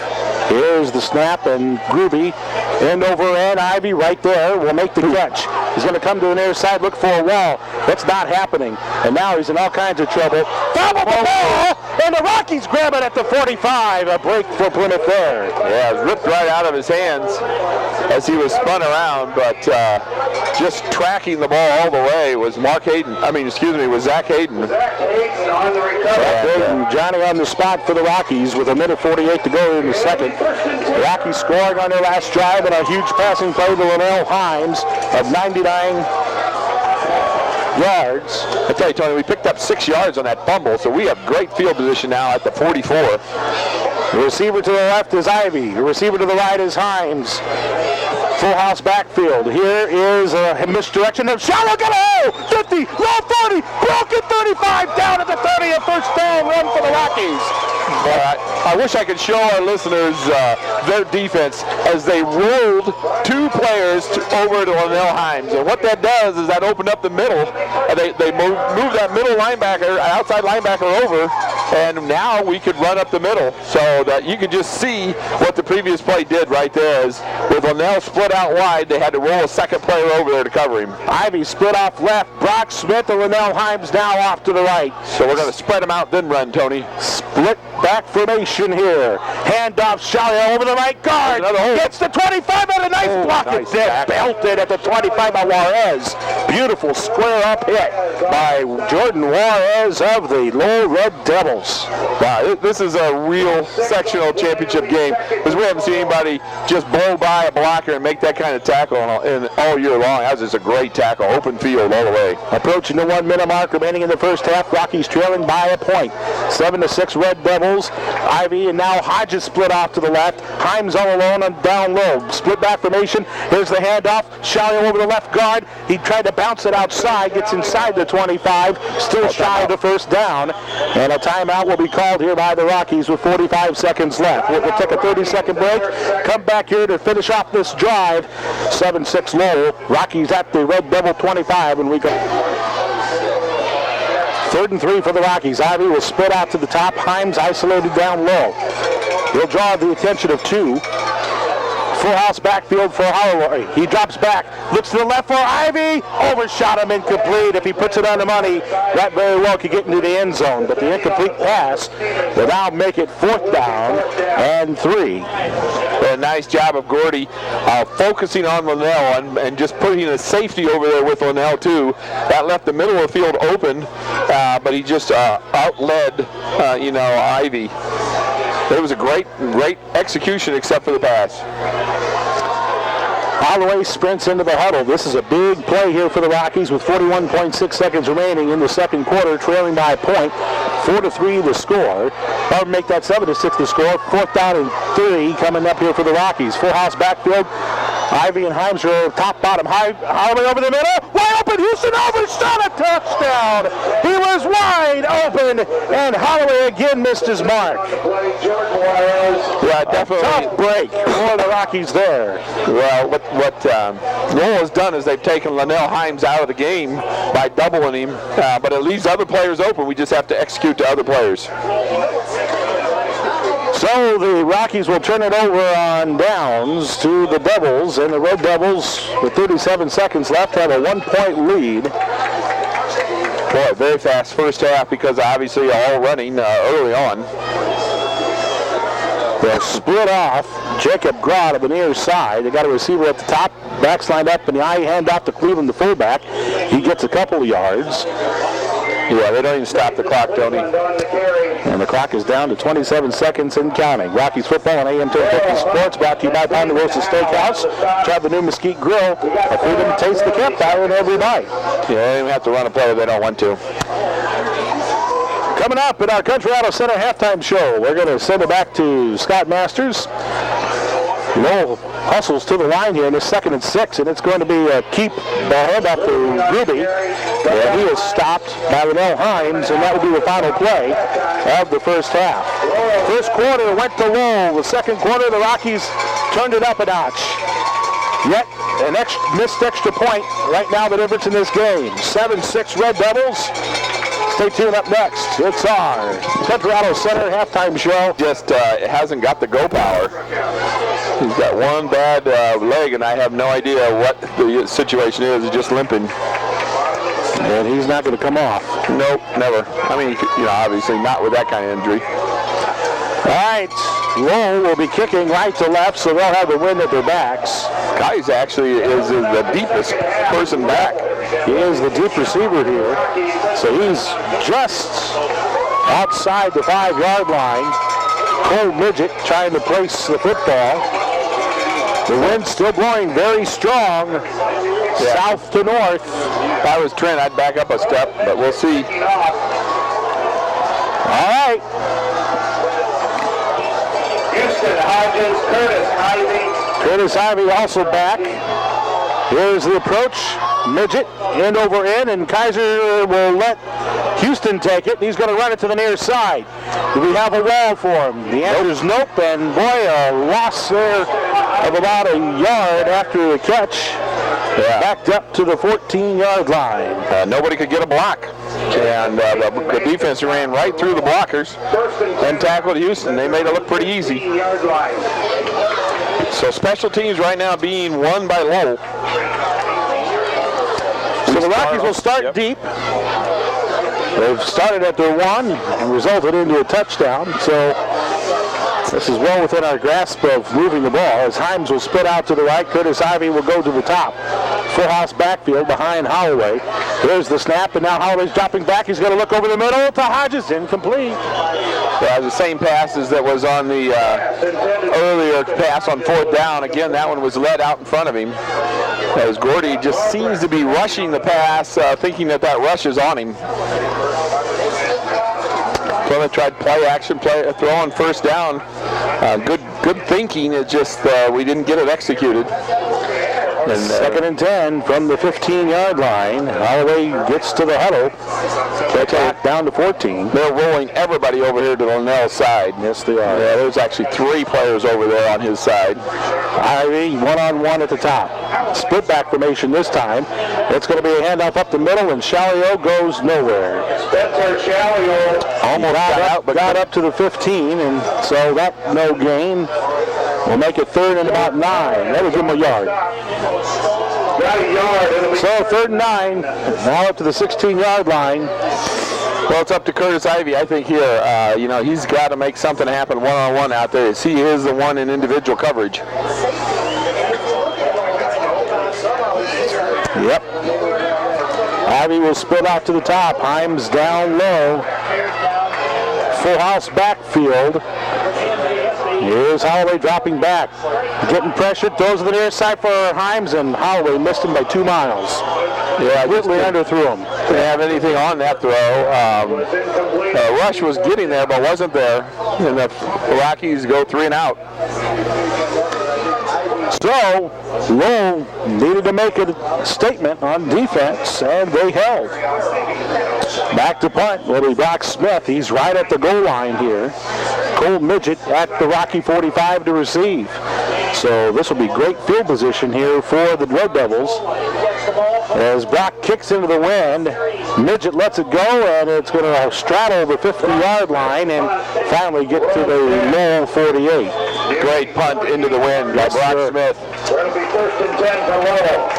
Here's the snap, and Groovy end over end. Ivy right there will make the catch. He's going to come to the near side, look for a wall. That's not happening. And now he's in all kinds of trouble. Fumble the ball, and the Rockies grab it at the 45. A break for Plymouth there. Yeah, it was ripped right out of his hands as he was spun around, but just tracking the ball all the way was Zach Hayden. Johnny on the spot for the Rockies with 1:48 to go in the second. The Rockies scoring on their last drive, and a huge passing play to Linnell Himes of 99 yards. I tell you, Tony, we picked up 6 yards on that fumble, so we have great field position now at the 44. The receiver to the left is Ivy. The receiver to the right is Himes. Full house backfield. Here is a misdirection of shallow, got a hole! 50, low 40, broken 35, down at the 30, a first down run for the Rockies. I wish I could show our listeners their defense as they rolled two players over to Linnell Himes. And what that does is that opened up the middle. They moved that middle linebacker, outside linebacker over, and now we could run up the middle. So that you could just see what the previous play did right there is with Linnell split out wide, they had to roll a second player over there to cover him. Ivy split off left. Brock Smith and Linnell Himes now off to the right. So we're going to spread them out, then run, Tony. Split back formation here. Handoff, Shalia over the right guard. Gets the 25 and a nice block. Nice belted at the 25 by Juarez. Beautiful square up hit by Jordan Juarez of the Lowell Red Devils. Wow, this is a real sectional championship game because we haven't seen anybody just blow by a blocker and make that kind of tackle all year long. That was just a great tackle, open field all the way. Approaching the 1 minute mark remaining in the first half. Rockies trailing by a point. 7-6 Red Devils. Ivy and now Hodges split off to the left. Himes all alone on down low. Split back formation. Here's the handoff. Shalia over the left guard. He tried to bounce it outside. Gets inside the 25. Still shy of the first down. And a timeout will be called here by the Rockies with 45 seconds left. We'll take a 30-second break. Come back here to finish off this drive. 7-6 Lowell. Rockies at the Red Devil 25 and we go. 3rd and 3 for the Rockies. Ivy will split out to the top. Himes isolated down low. He'll draw the attention of two. Full house backfield for Holloway. He drops back, looks to the left for Ivy. Overshot him, incomplete. If he puts it on the money, that very well could get into the end zone. But the incomplete pass will now make it 4th down and 3. A nice job of Gordy focusing on Linnell and just putting a safety over there with Linnell too. That left the middle of the field open, but he just outled, Ivy. It was a great execution except for the pass. Holloway sprints into the huddle. This is a big play here for the Rockies with 41.6 seconds remaining in the second quarter, trailing by a point. 4-3 the score. That would make that 7-6 the score. 4th down and 3 coming up here for the Rockies. Full house backfield. Ivy and Himes are top bottom. Holloway over the middle. Wide open. Houston overshot a touchdown. He was wide open, and Holloway again missed his mark. Yeah, definitely. A tough break for the Rockies there. Well, what Lowell has done is they've taken Linnell Himes out of the game by doubling him, but it leaves other players open. We just have to execute to other players. So the Rockies will turn it over on downs to the Devils, and the Red Devils, with 37 seconds left, have a 1-point lead. Boy, very fast first half because obviously all running early on. They'll split off. Jacob Grodd of the near side. They got a receiver at the top. Backs lined up, and the eye hand off to Cleveland, the fullback. He gets a couple of yards. Yeah, they don't even stop the clock, Tony. And the clock is down to 27 seconds and counting. Rockies football on AM 1050 Sports, brought to you by Ponderosa Steakhouse. Try the new Mesquite Grill. A freedom to taste the campfire in every bite. Yeah, they don't have to run a play if they don't want to. Coming up in our Country Auto Center halftime show, we're going to send it back to Scott Masters. Lowell hustles to the line here in this 2nd and 6, and it's going to be a keep ball hand up to Ruby. And he is stopped by Linnell Himes, and that will be the final play of the first half. First quarter went to Lowell. The second quarter, the Rockies turned it up a notch. Yet an missed extra point right now the difference in this game. 7-6 Red Devils. Stay tuned. Up next, it's our Colorado Center halftime show. Just hasn't got the go power. He's got one bad leg, and I have no idea what the situation is. He's just limping. And he's not going to come off. Nope, never. I mean, obviously not with that kind of injury. All right, Lowell will be kicking right to left, so they'll have the wind at their backs. Kai's actually is the deepest person back. He is the deep receiver here, so he's just outside the 5-yard line. Cole Midget trying to place the football. The wind still blowing very strong, south to north. If I was Trent, I'd back up a step, but we'll see. All right. Houston, Hodges, Curtis, Ivy. Curtis Ivy also back. Here's the approach. Midget, end over end, and Kaiser will let Houston take it. He's going to run it to the near side. Do we have a wall for him? The answer is nope, and boy, a loss there of about a yard after the catch. Yeah. Backed up to the 14-yard line. Nobody could get a block. And the defense ran right through the blockers and tackled Houston. They made it look pretty easy. So special teams right now being won by Lowell. So the Rockies will start deep. They've started at their 1 and resulted into a touchdown. So this is well within our grasp of moving the ball, as Himes will split out to the right. Curtis Ivy will go to the top. Full house backfield behind Holloway. Here's the snap, and now Holloway's dropping back. He's going to look over the middle to Hodges. Incomplete. Yeah, the same passes that was on the earlier pass on 4th down. Again, that one was led out in front of him, as Gordy just seems to be rushing the pass, thinking that rush is on him. Plymouth tried play action, throw on 1st down. Good thinking. It's just we didn't get it executed. And 2nd and 10 from the 15-yard line. Holloway gets to the huddle. Catch down to 14. They're rolling everybody over here to Linnell's side. Yes, they are. Yeah, there's actually 3 players over there on his side. Ivy one-on-one at the top. Split back formation this time. It's going to be a handoff up the middle, and Chalio goes nowhere. Spencer Chalio almost got up to the 15, and so that no gain will make it 3rd and about 9. That'll give him a yard. Got a yard. So 3rd and 9, now up to the 16-yard line. Well, it's up to Curtis Ivy, I think, here. He's got to make something happen one-on-one out there, as he is the one in individual coverage. Yep. Ivy will split out to the top. Himes down low. Full house backfield. Here's Holloway dropping back. Getting pressured. Throws to the near side for Himes, and Holloway missed him by 2 miles. Yeah, Whitley underthrew him. Didn't have anything on that throw. Rush was getting there, but wasn't there. And the Rockies go 3 and out. So, Lowell needed to make a statement on defense, and they held. Back to punt will be Brock Smith. He's right at the goal line here. Cole Midget at the Rocky 45 to receive. So this will be great field position here for the Red Devils. As Brock kicks into the wind, Midget lets it go, and it's going to straddle the 50-yard line and finally get to the Lowell 48. Great punt into the wind by Brock Smith. It'll be 1st and 10 for Lowell.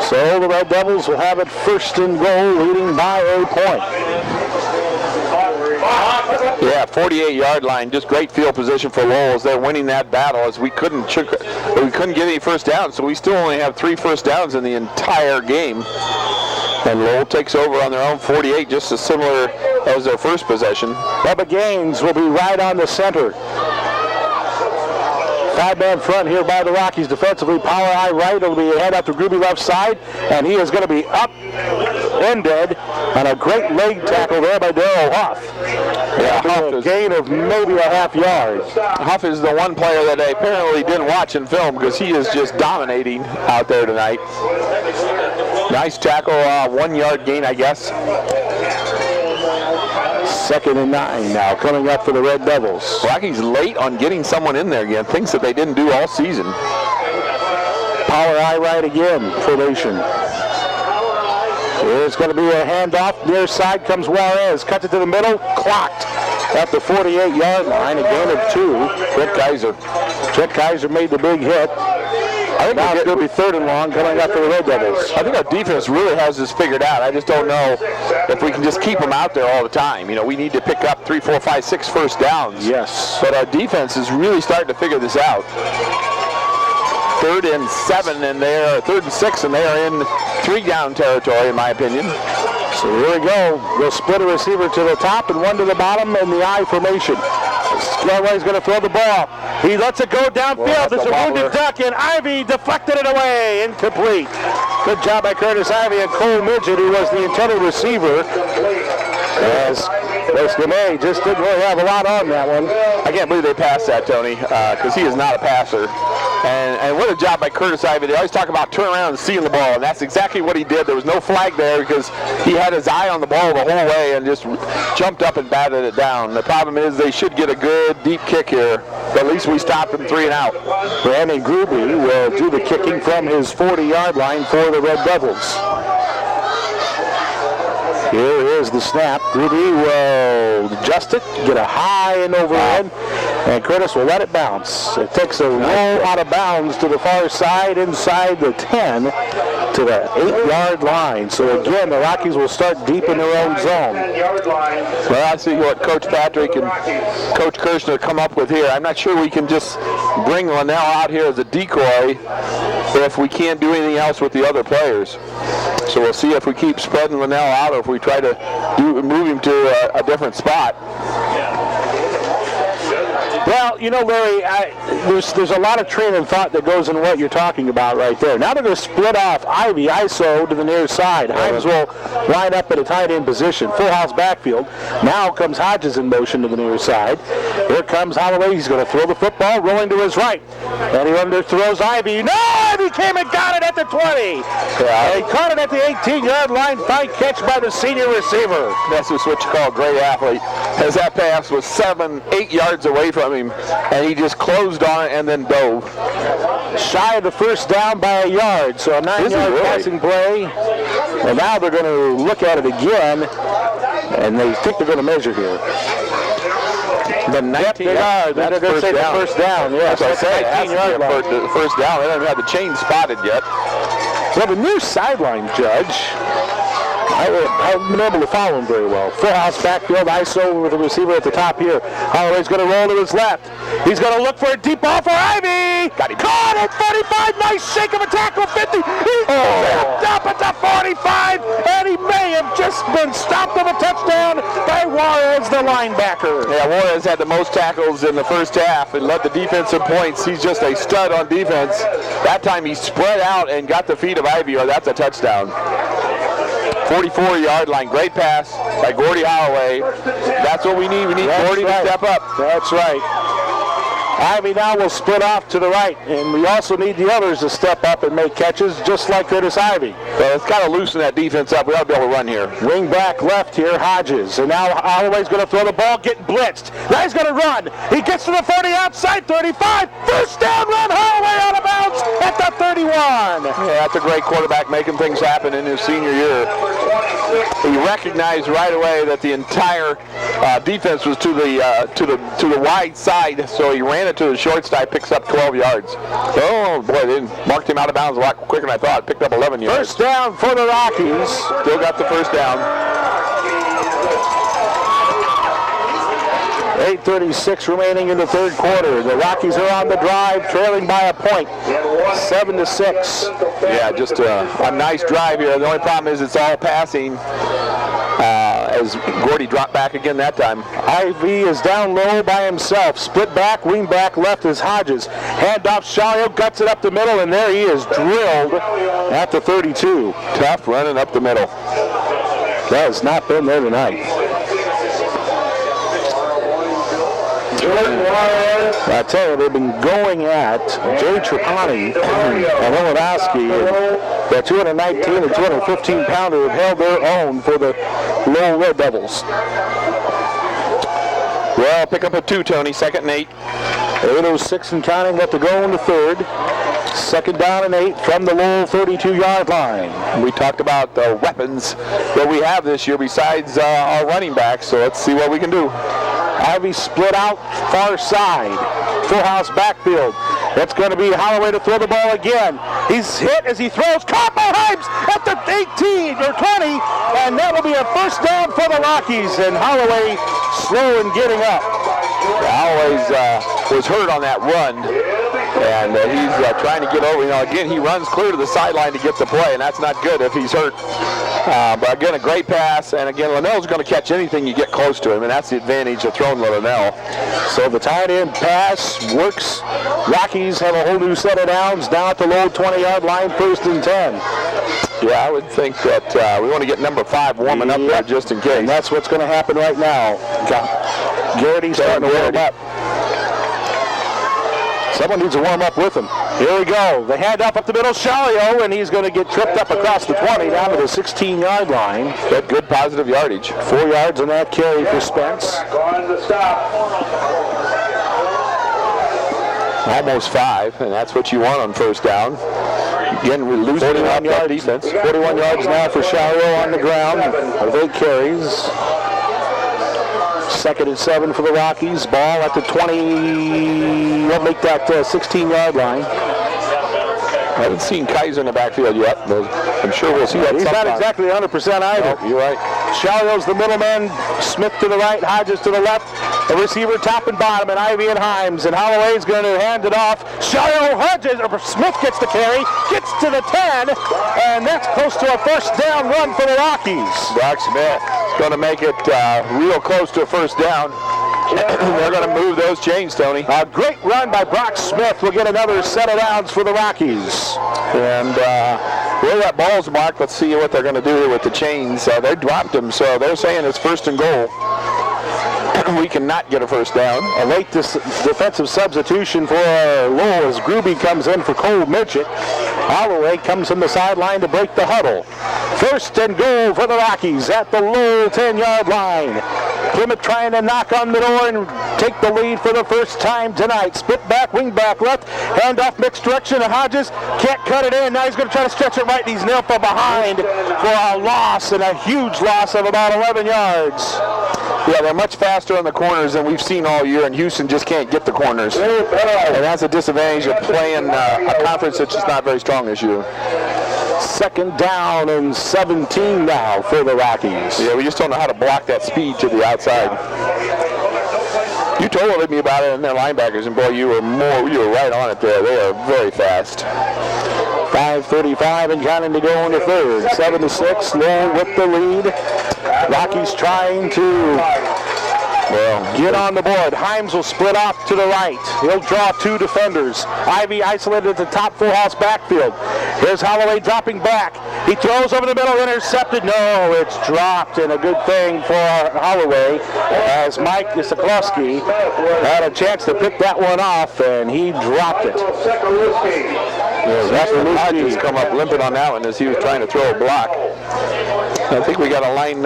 So the Red Devils will have it 1st and goal, leading by a point. Yeah, 48-yard line, just great field position for Lowell as they're winning that battle, as we couldn't get any 1st down, so we still only have 3 1st downs in the entire game. And Lowell takes over on their own 48, just as similar as their first possession. Bubba Gaines will be right on the center. 5-man front here by the Rockies defensively. Power eye right. It'll be a head out to Gruby left side, and he is going to be upended on a great leg tackle there by Darrell Huff. Yeah, Huff a gain of maybe a half yard. Huff is the one player that I apparently didn't watch in film, because he is just dominating out there tonight. Nice tackle, 1 yard gain, I guess. 2nd and 9 now coming up for the Red Devils. Rockies late on getting someone in there again, things that they didn't do all season. Power eye right again, formation. There's going to be a handoff. Near side comes Juarez. Cuts it to the middle. Clocked at the 48-yard line. A gain of 2. Trent Kaiser made the big hit. I think now it's going to be 3rd and long coming up for the Red Devils. I think our defense really has this figured out. I just don't know if we can just keep them out there all the time. You know, we need to pick up 3, 4, 5, 6 first downs. Yes. But our defense is really starting to figure this out. 3rd and 7, and they are 3rd and 6, and they are in 3-down territory, in my opinion. So here we go. We'll split a receiver to the top and one to the bottom in the I formation. Squareway's going to throw the ball. He lets it go downfield. There's a wounded duck, and Ivy deflected it away. Incomplete. Good job by Curtis Ivy and Cole Midget, who was the intended receiver. As LeMay just didn't really have a lot on that one. I can't believe they passed that, Tony, because he is not a passer. And what a job by Curtis Ivy. They always talk about turn around and seeing the ball, and that's exactly what he did. There was no flag there because he had his eye on the ball the whole way and just jumped up and batted it down. The problem is they should get a good deep kick here, but at least we stopped them 3 and out. Brandon Gruby will do the kicking from his 40-yard line for the Red Devils. Here is the snap. Gruby will adjust it, get a high and over in, and Curtis will let it bounce. It takes a roll out of bounds to the far side, inside the 10 to the 8-yard line. So again, the Rockies will start deep in their own zone. Well, I see what Coach Patrick and Coach Kirshner come up with here. I'm not sure we can just bring Linnell out here as a decoy if we can't do anything else with the other players. So we'll see if we keep spreading Linnell out or if we try to move him to a different spot. Well, you know, Larry, there's a lot of train of thought that goes in what you're talking about right there. Now they're going to split off Ivy, ISO to the near side. Himes will line up at a tight end position. Full house backfield. Now comes Hodges in motion to the near side. Here comes Holloway. He's going to throw the football, rolling to his right. And he underthrows Ivy. No! Ivy came and got it at the 20. Yeah. And he caught it at the 18-yard line. Fine catch by the senior receiver. That's just what you call a great athlete. As that pass was 7-8 yards away from him, and he just closed on it and then dove. Shy of the first down by a yard, so a 9-yard passing play. And now they're going to look at it again, and they think they're going to measure here. The 19 yard. They're going to say the first down. Yes, that's what I said. 19-yard line. The first down. They don't even have the chain spotted yet. Well, the new sideline judge, I've been able to follow him very well. Full house backfield, ISO with the receiver at the top here. Holloway's going to roll to his left. He's going to look for a deep ball for Ivy. Got him. Caught at 45. Nice shake of a tackle. 50. He's stepped up at the 45, and he may have just been stopped of a touchdown by Juarez, the linebacker. Yeah, Juarez had the most tackles in the first half and led the defense in points. He's just a stud on defense. That time he spread out and got the feet of Ivy, or that's a touchdown. 44-yard line. Great pass by Gordy Holloway. That's what we need. We need Gordy to step up. That's right. Ivy now will split off to the right, and we also need the others to step up and make catches, just like Curtis Ivy. Well, it's got to loosen that defense up. We ought to be able to run here. Wing back left here, Hodges. And now Holloway's going to throw the ball, getting blitzed. Now he's going to run. He gets to the 40 outside, 35. First down run, Holloway out of bounds at the 31. Yeah, that's a great quarterback making things happen in his senior year. He recognized right away that the entire defense was to the wide side, so he ran it to the short side, picks up 12 yards. Oh boy, they marked him out of bounds a lot quicker than I thought. Picked up 11 yards. First down for the Rockies. Still got the first down. 8:36 remaining in the third quarter. The Rockies are on the drive, trailing by a point, 7-6. Yeah, just a nice drive here. The only problem is it's all passing. As Gordy dropped back again that time. Ivy is down low by himself. Split back, wing back left is Hodges. Handoff, Shalio guts it up the middle, and there he is, drilled at the 32. Tough running up the middle. That has not been there tonight. I tell you, they've been going at Jay Trapani and Olenowski. The 219 and 215-pounder have held their own for the Lowell Red Devils. Well, pick up a 2, Tony. 2nd and 8. 8:06 and counting, left to go in the third. Second down and 8 from the Lowell 32-yard line. We talked about the weapons that we have this year besides our running backs, so let's see what we can do. Ivy split out far side. Full house backfield. It's going to be Holloway to throw the ball again. He's hit as he throws. Caught by Himes at the 18 or 20, and that will be a first down for the Rockies. And Holloway slow in getting up. Holloway was hurt on that run, and he's trying to get over. Again, he runs clear to the sideline to get the play, and that's not good if he's hurt. But again, a great pass, and again, Linnell's going to catch anything you get close to him, and that's the advantage of throwing to Linnell. So the tight end pass works. Rockies have a whole new set of downs down at the low 20-yard line, first and 10. Yeah, I would think that we want to get number 5 warming up there just in case. And that's what's going to happen right now. Garrity's starting to warm up. Someone needs to warm up with him. Here we go. The handoff up the middle, Shalio, and he's going to get tripped up across the 20 down to the 16-yard line. But good positive yardage. 4 yards on that carry for Spence. On the stop. Almost 5, and that's what you want on first down. Again, we lose 41 yards defense. 41 yards now for Shalio on the ground with 8 carries. Second and 7 for the Rockies. Ball at the 20. We'll make that 16-yard line. I haven't seen Kaiser in the backfield yet, but I'm sure we'll see that. He's not exactly 100% either. No, you're right. Shalio's the middleman. Smith to the right, Hodges to the left. The receiver top and bottom, and Ivy and Himes. And Holloway's going to hand it off. Shalio, Hodges, or Smith gets the carry, gets to the 10, and that's close to a first down run for the Rockies. Brock Smith is going to make it real close to a first down. They're going to move those chains, Tony. A great run by Brock Smith will get another set of downs for the Rockies. And where that ball's marked, let's see what they're going to do here with the chains. They dropped them, so they're saying it's first and goal. We cannot get a first down. A late defensive substitution for Lowell as Gruby comes in for Cole Midget. Holloway comes from the sideline to break the huddle. First and goal for the Rockies at the Lowell 10-yard line. Plymouth trying to knock on the door and take the lead for the first time tonight. Split back, wing back left, handoff mixed direction to Hodges. Can't cut it in. Now he's going to try to stretch it right. He's nailed from behind for a loss, and a huge loss of about 11 yards. Yeah, they're much faster on the corners than we've seen all year, and Houston just can't get the corners. And that's a disadvantage of playing a conference that's just not very strong this year. Second down and 17 now for the Rockies. Yeah, we just don't know how to block that speed to the outside. You told me about it in their linebackers, and boy, you were right on it there. They are very fast. 5:35 and counting to go in the third. 7-6, Lowell with the lead. Rockies trying to get on the board. Himes will split off to the right. He'll draw 2 defenders. Ivy isolated at the top full house backfield. Here's Holloway dropping back. He throws over the middle, intercepted. No, it's dropped, and a good thing for Holloway as Mike Isaklowski had a chance to pick that one off, and he dropped it. Hodges come up limping on that one as he was trying to throw a block. I think we got to line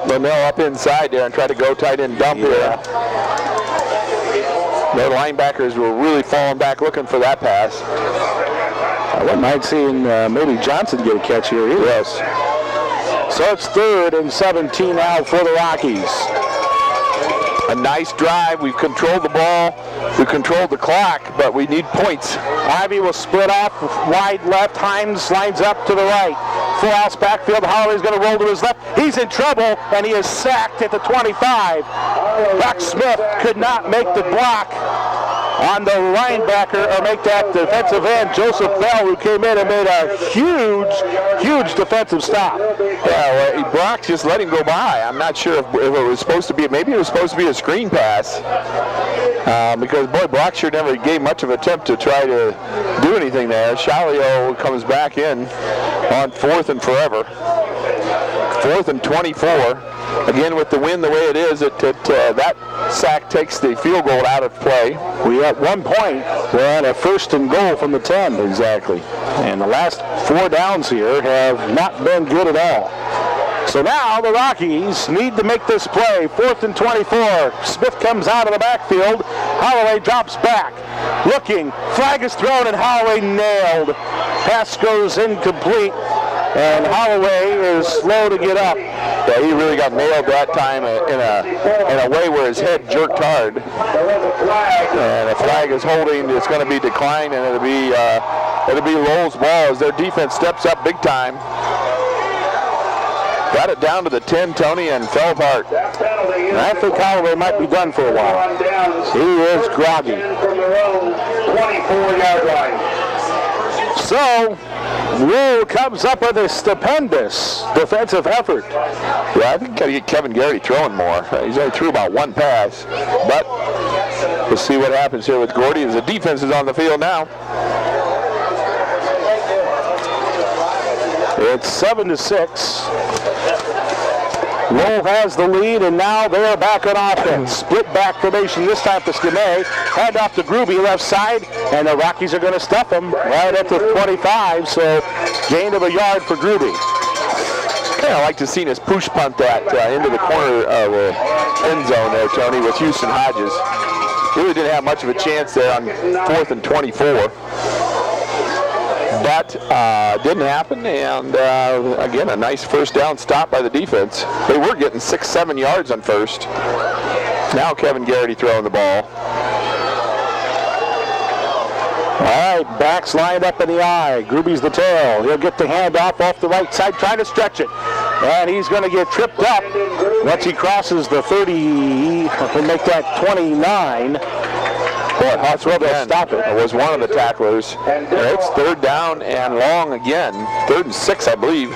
Linnell up inside there and try to go tight end dump here. The linebackers were really falling back looking for that pass. I wouldn't mind seeing maybe Johnson get a catch here either. Yes. So it's 3rd and 17 now for the Rockies. A nice drive. We've controlled the ball. We've controlled the clock, but we need points. Ivy will split off wide left. Himes lines up to the right. Full house backfield. Holloway's going to roll to his left. He's in trouble, and he is sacked at the 25. Brock Smith could not make the block on the linebacker, or make that defensive end, Joseph Bell, who came in and made a huge defensive stop. Yeah, well, Brock just let him go by. I'm not sure if it was supposed to be, maybe it was supposed to be a screen pass. Because, boy, Brock sure never gave much of an attempt to try to do anything there. Shalio comes back in on 4th and forever. 4th and 24. Again, with the wind the way it is, that sack takes the field goal out of play. We at one point we're at a first and goal from the 10. Exactly. And the last 4 downs here have not been good at all. So now the Rockies need to make this play. 4th and 24. Smith comes out of the backfield. Holloway drops back. Looking. Flag is thrown and Holloway nailed. Pass goes incomplete. And Holloway is slow to get up. Yeah, he really got nailed that time in a way where his head jerked hard. And the flag is holding. It's going to be declined, and it'll be Lowell's ball as their defense steps up big time. Got it down to the 10, Tony, and fell apart. And I think Holloway might be done for a while. He is groggy. 24-yard line. So, Lowell comes up with a stupendous defensive effort. Yeah, I think got to get Kevin Garrity throwing more. He's only threw about one pass, but we'll see what happens here with Gordy as the defense is on the field now. It's 7-6. Lowell has the lead, and now they're back on offense. Split back formation this time to Skamay. Hand off to Gruby left side, and the Rockies are going to stuff him right at the 25, so gain of a yard for Gruby. Kind of like to see us push punt that into the corner of the end zone there, Tony, with Houston Hodges. Really didn't have much of a chance there on 4th and 24. But didn't happen, and again, a nice first down stop by the defense. They were getting 6-7 yards on first. Now Kevin Garrity throwing the ball. All right, backs lined up in the eye. Gruby's the tail. He'll get the handoff off the right side, trying to stretch it. And he's going to get tripped up once he crosses the 30. He'll make that 29. Boy, that's well done. Stop it. It was one of the tacklers. And it's 3rd down and long again. 3rd and 6, I believe.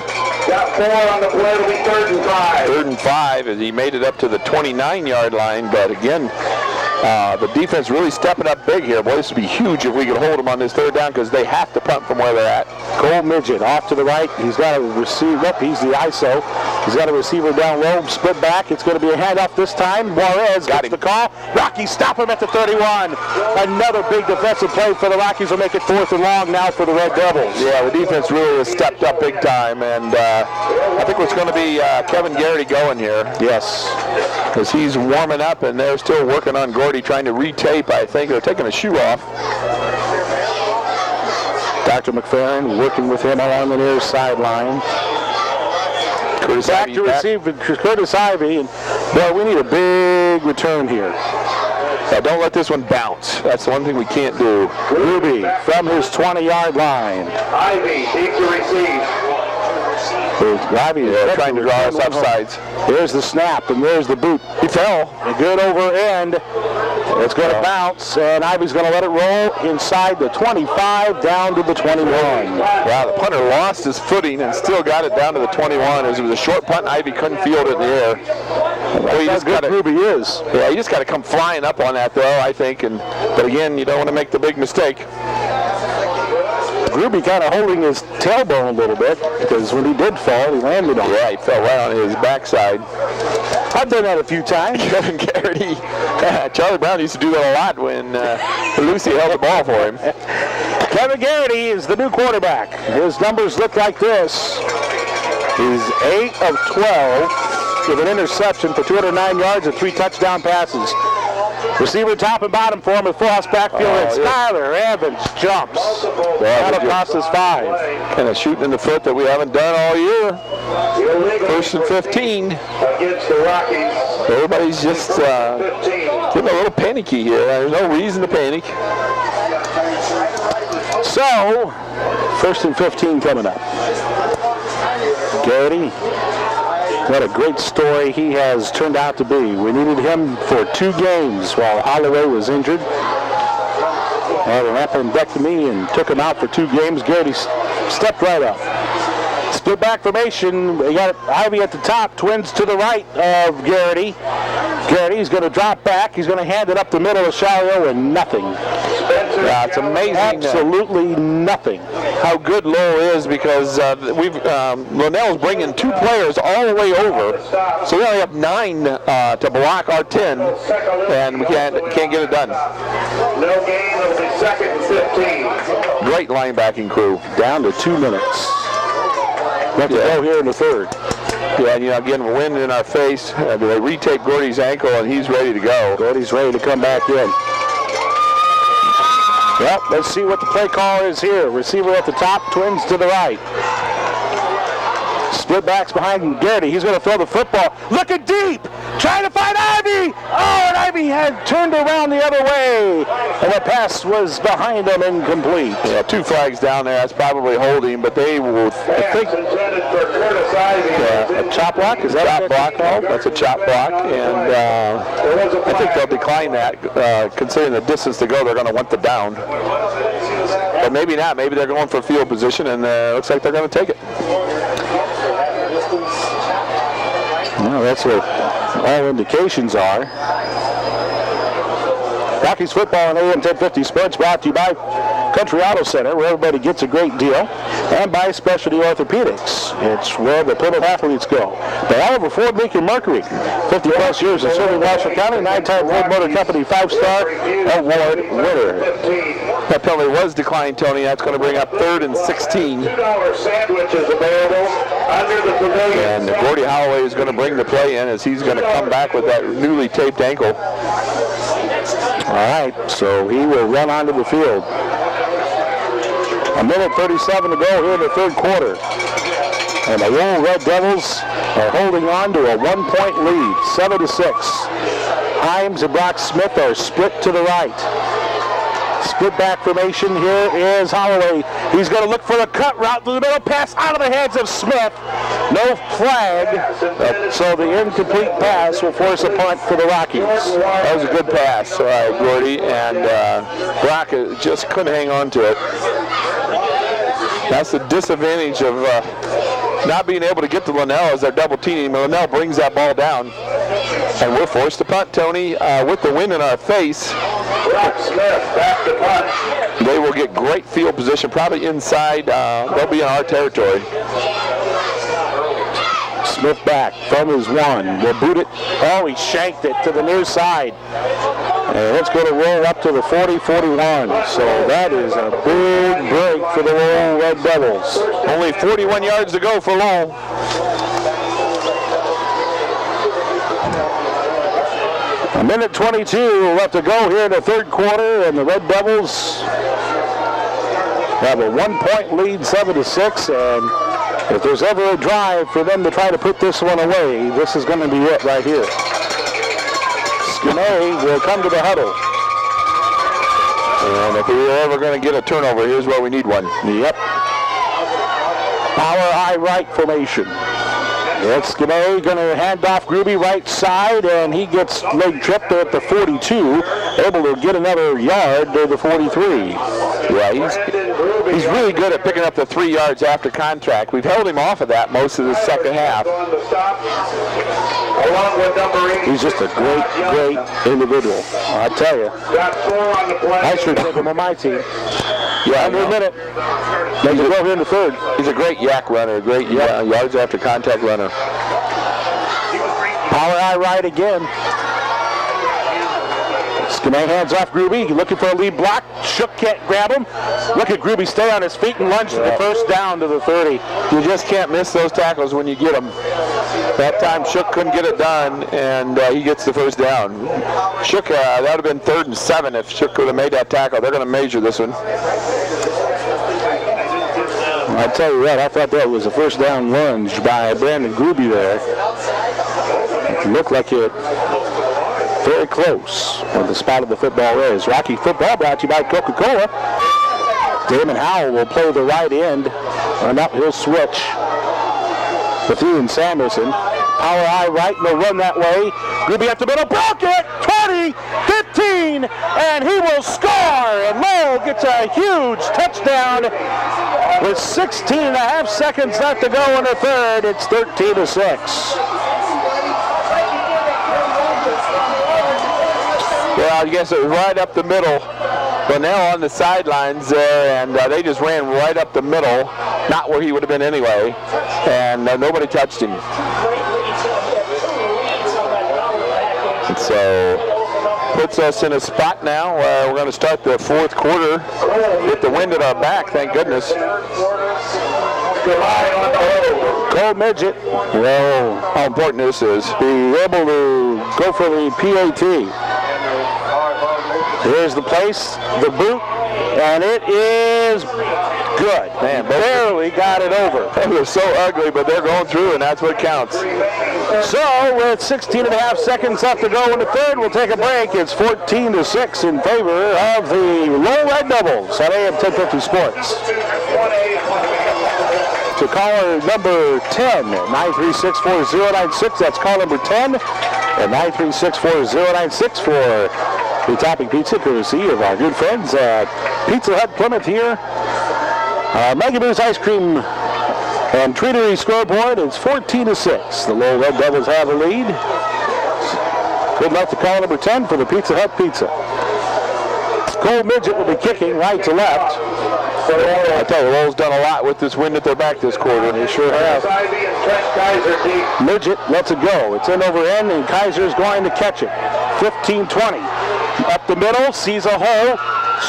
Got 4 on the play. It'll be 3rd and 5. 3rd and 5 as he made it up to the 29-yard line. But again, the defense really stepping up big here. Boy, this would be huge if we could hold them on this 3rd down because they have to punt from where they're at. Cole Midget off to the right. He's got a receiver up. He's the ISO. He's got a receiver down low. Split back. It's going to be a handoff this time. Juarez gets the call. Rockies stop him at the 31. Another big defensive play for the Rockies will make it 4th and long now for the Red Devils. Yeah, the defense really has stepped up big time, and I think it's going to be Kevin Garrity going here. Yes. Because he's warming up, and they're still working on Gordy, trying to retape, I think. They're taking a shoe off. Dr. McFerrin working with him along the near sideline. Back to receive Curtis Ivy, and boy, we need a big return here. Now, don't let this one bounce. That's the one thing we can't do. Ruby from his 20-yard line. Ivy, deep to receive. Ivy trying to draw us offsides. There's the snap, and there's the boot. He fell. A good over end. It's going to bounce, and Ivy's going to let it roll inside the 25 down to the 21. Wow, the punter lost his footing and still got it down to the 21. As it was a short punt, Ivy couldn't field it in the air. Well, you just got Ruby is. Yeah, you just got to come flying up on that, though, I think. But again, you don't want to make the big mistake. Ruby kind of holding his tailbone a little bit because when he did fall, he landed on it. Yeah, he fell right on his backside. I've done that a few times. Kevin Garrity. Charlie Brown used to do that a lot when Lucy held the ball for him. Kevin Garrity is the new quarterback. His numbers look like this. He's 8 of 12 with an interception for 209 yards and 3 touchdown passes. Receiver top and bottom for him at full house backfield, and Skyler Evans jumps. That across his 5. Kind of shooting in the foot that we haven't done all year. 1st and 15. Against the Rockies. Everybody's just getting a little panicky here. There's no reason to panic. So, 1st and 15 coming up. Garrity. What a great story he has turned out to be. We needed him for 2 games while Holloway was injured. Had an appendectomy and took him out for 2 games. Garrity stepped right up. Split back formation. We got Ivy at the top, twins to the right of Garrity. Garrity's going to drop back. He's going to hand it up the middle of Shalio and nothing. Yeah, it's amazing. Absolutely nothing. How good Lowell is because Linnell's bringing 2 players all the way over, so we only have 9 to block our 10, and we can't get it done. No gain, it'll be 2nd and 15. Great linebacking crew. Down to 2 minutes. We have to go here in the 3rd. Yeah, and again, wind in our face. They retake Gordy's ankle, and he's ready to go. Gordy's ready to come back in. Well, let's see what the play call is here. Receiver at the top, Twins to the right. Split backs behind Garrity. He's going to throw the football. Looking deep. Trying to find Ivy. Oh, and Ivy had turned around the other way. And the pass was behind him, incomplete. Yeah, 2 flags down there. That's probably holding, but they will, I think, a chop block? Is that chop block? That's a chop block. And I think they'll decline that, considering the distance to go. They're going to want the down. But maybe not. Maybe they're going for field position, and it looks like they're going to take it. Well, that's what all indications are. Rockies football on AM 1050 Sports brought to you by Country Auto Center, where everybody gets a great deal, and by Specialty Orthopedics. It's where the Plymouth athletes go. By Oliver Ford Lincoln Mercury, 50 plus years of serving Washington County, 9-time Ford Motor Company 5-star award winner. That penalty was declined, Tony. That's going to bring up 3rd and 16. $2 sandwiches available under the pavilion. And Gordy Holloway is going to bring the play in as he's going to come back with that newly taped ankle. All right, so he will run onto the field. 1:37 to go here in the 3rd quarter. And the Lowell Red Devils are holding on to a 1-point lead, 7-6. Himes and Brock Smith are split to the right. Split back formation. Here is Holloway. He's going to look for the cut route to the middle. Pass out of the hands of Smith. No flag. So the incomplete pass will force a punt for the Rockies. That was a good pass, Gordy, and Brock just couldn't hang on to it. That's the disadvantage of not being able to get to Linnell as they're double teaming. Linnell brings that ball down, and we're forced to punt, Tony, with the wind in our face. Brock Smith back to punt. They will get great field position, probably inside. They'll be in our territory. Smith back from his 1. Will boot it. Oh, he shanked it to the near side. And it's going to roll up to the 40-41. So that is a big break for the Lowell Red Devils. Only 41 yards to go for Lowell. A minute 22 left to go here in the 3rd quarter, and the Red Devils have a 1-point lead, 7-6. And if there's ever a drive for them to try to put this one away, this is going to be it right here. Skinner will come to the huddle. And if we were ever going to get a turnover, here's where we need one. Yep. Power I right formation. It's Skinner going to hand off Gruby right side, and he gets leg tripped at the 42, able to get another yard to the 43. Yeah, he's really good at picking up the 3 yards after contact. We've held him off of that most of the second half. He's just a great individual. I tell you. I should take him on my team. Yeah, under a minute. Then to go here in the 3rd. He's a great yak runner, great yards after contact runner. Power I right again. Skinner hands off Gruby, looking for a lead block. Shook can't grab him. Look at Gruby stay on his feet and lunge to the first down to the 30. You just can't miss those tackles when you get them. That time Shook couldn't get it done, and he gets the first down. Shook, that would have been 3rd and 7 if Shook could have made that tackle. They're going to measure this one. I tell you what, I thought that was a first down lunge by Brandon Gruby there. It looked like it very close where the spot of the football is. Rocky football brought to you by Coca-Cola. Damon Howell will play the right end. And up he'll switch with Ian Samuelson. Power I right, and they'll run that way. Gruby up the middle, broke it! 20, 15, and he will score! And Lowell gets a huge touchdown with 16 and a half seconds left to go in the 3rd. It's 13-6. Well, I guess it was right up the middle. Linnell on the sidelines there, and they just ran right up the middle, not where he would have been anyway, and nobody touched him. And so puts us in a spot now where we're going to start the 4th quarter with the wind at our back, thank goodness. Cole Midget will, how important this is, be able to go for the PAT. Here's the place, the boot, and it is good. Man, barely got it over. It was so ugly, but they're going through, and that's what counts. So, with 16 and a half seconds left to go in the third, we'll take a break. It's 14-6 in favor of the Lowell Red Devils at AM 1050 Sports. To caller number 10, 936-4096. That's call number 10 at 936-4096 for the topping pizza, courtesy of our good friends at Pizza Hut Plymouth here. Mega Boo's Ice Cream and Treatery scoreboard is 14-6. The Lowell Red Devils have a lead. Good luck to call number 10 for the Pizza Hut pizza. Cole Midget will be kicking right to left. I tell you, Lowell's done a lot with this wind at their back this quarter, and they sure have. Midget lets it go. It's in over end, and Kaiser's going to catch it. 15-20. Up the middle, sees a hole,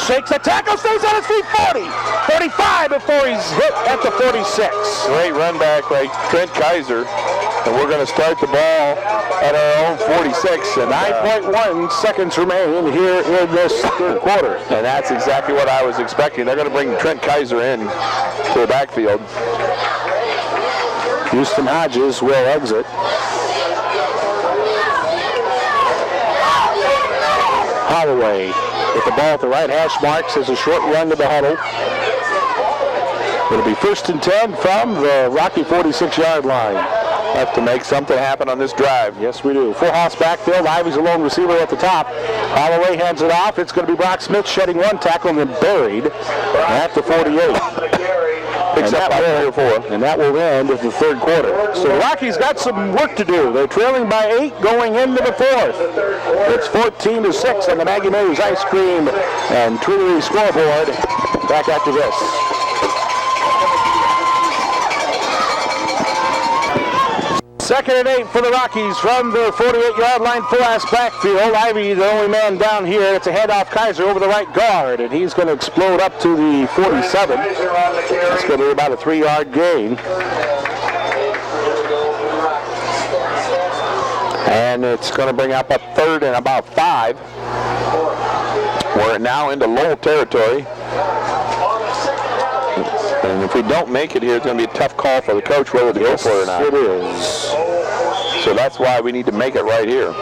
shakes a tackle, stays on his feet, 40, 35 before he's hit at the 46. Great run back by Trent Kaiser, and we're going to start the ball at our own 46. And 9.1 seconds remain here in this third quarter. And that's exactly what I was expecting. They're going to bring Trent Kaiser in to the backfield. Houston Hodges will exit. Holloway with the ball at the right hash marks as a short run to the huddle. It'll be 1st and 10 from the Rocky 46-yard line. Have to make something happen on this drive. Yes, we do. Full house backfield. Ivy's a lone receiver at the top. Holloway hands it off. It's going to be Brock Smith shedding one tackle and then buried at the 48. And that will end with the third quarter. So the Rockies got some work to do. They're trailing by 8 going into the fourth. It's 14-6 on the Maggie Mays Ice Cream and Treatery scoreboard. Back after this. Second and 8 for the Rockies from the 48-yard line, full-ass backfield. Ivy, the only man down here. It's a handoff Kaiser over the right guard, and he's going to explode up to the 47. It's going to be about a 3-yard gain. And it's going to bring up a 3rd and about 5. We're now into Lowell territory. And if we don't make it here, it's going to be a tough call for the coach whether to go for it or not. It is. So that's why we need to make it right here.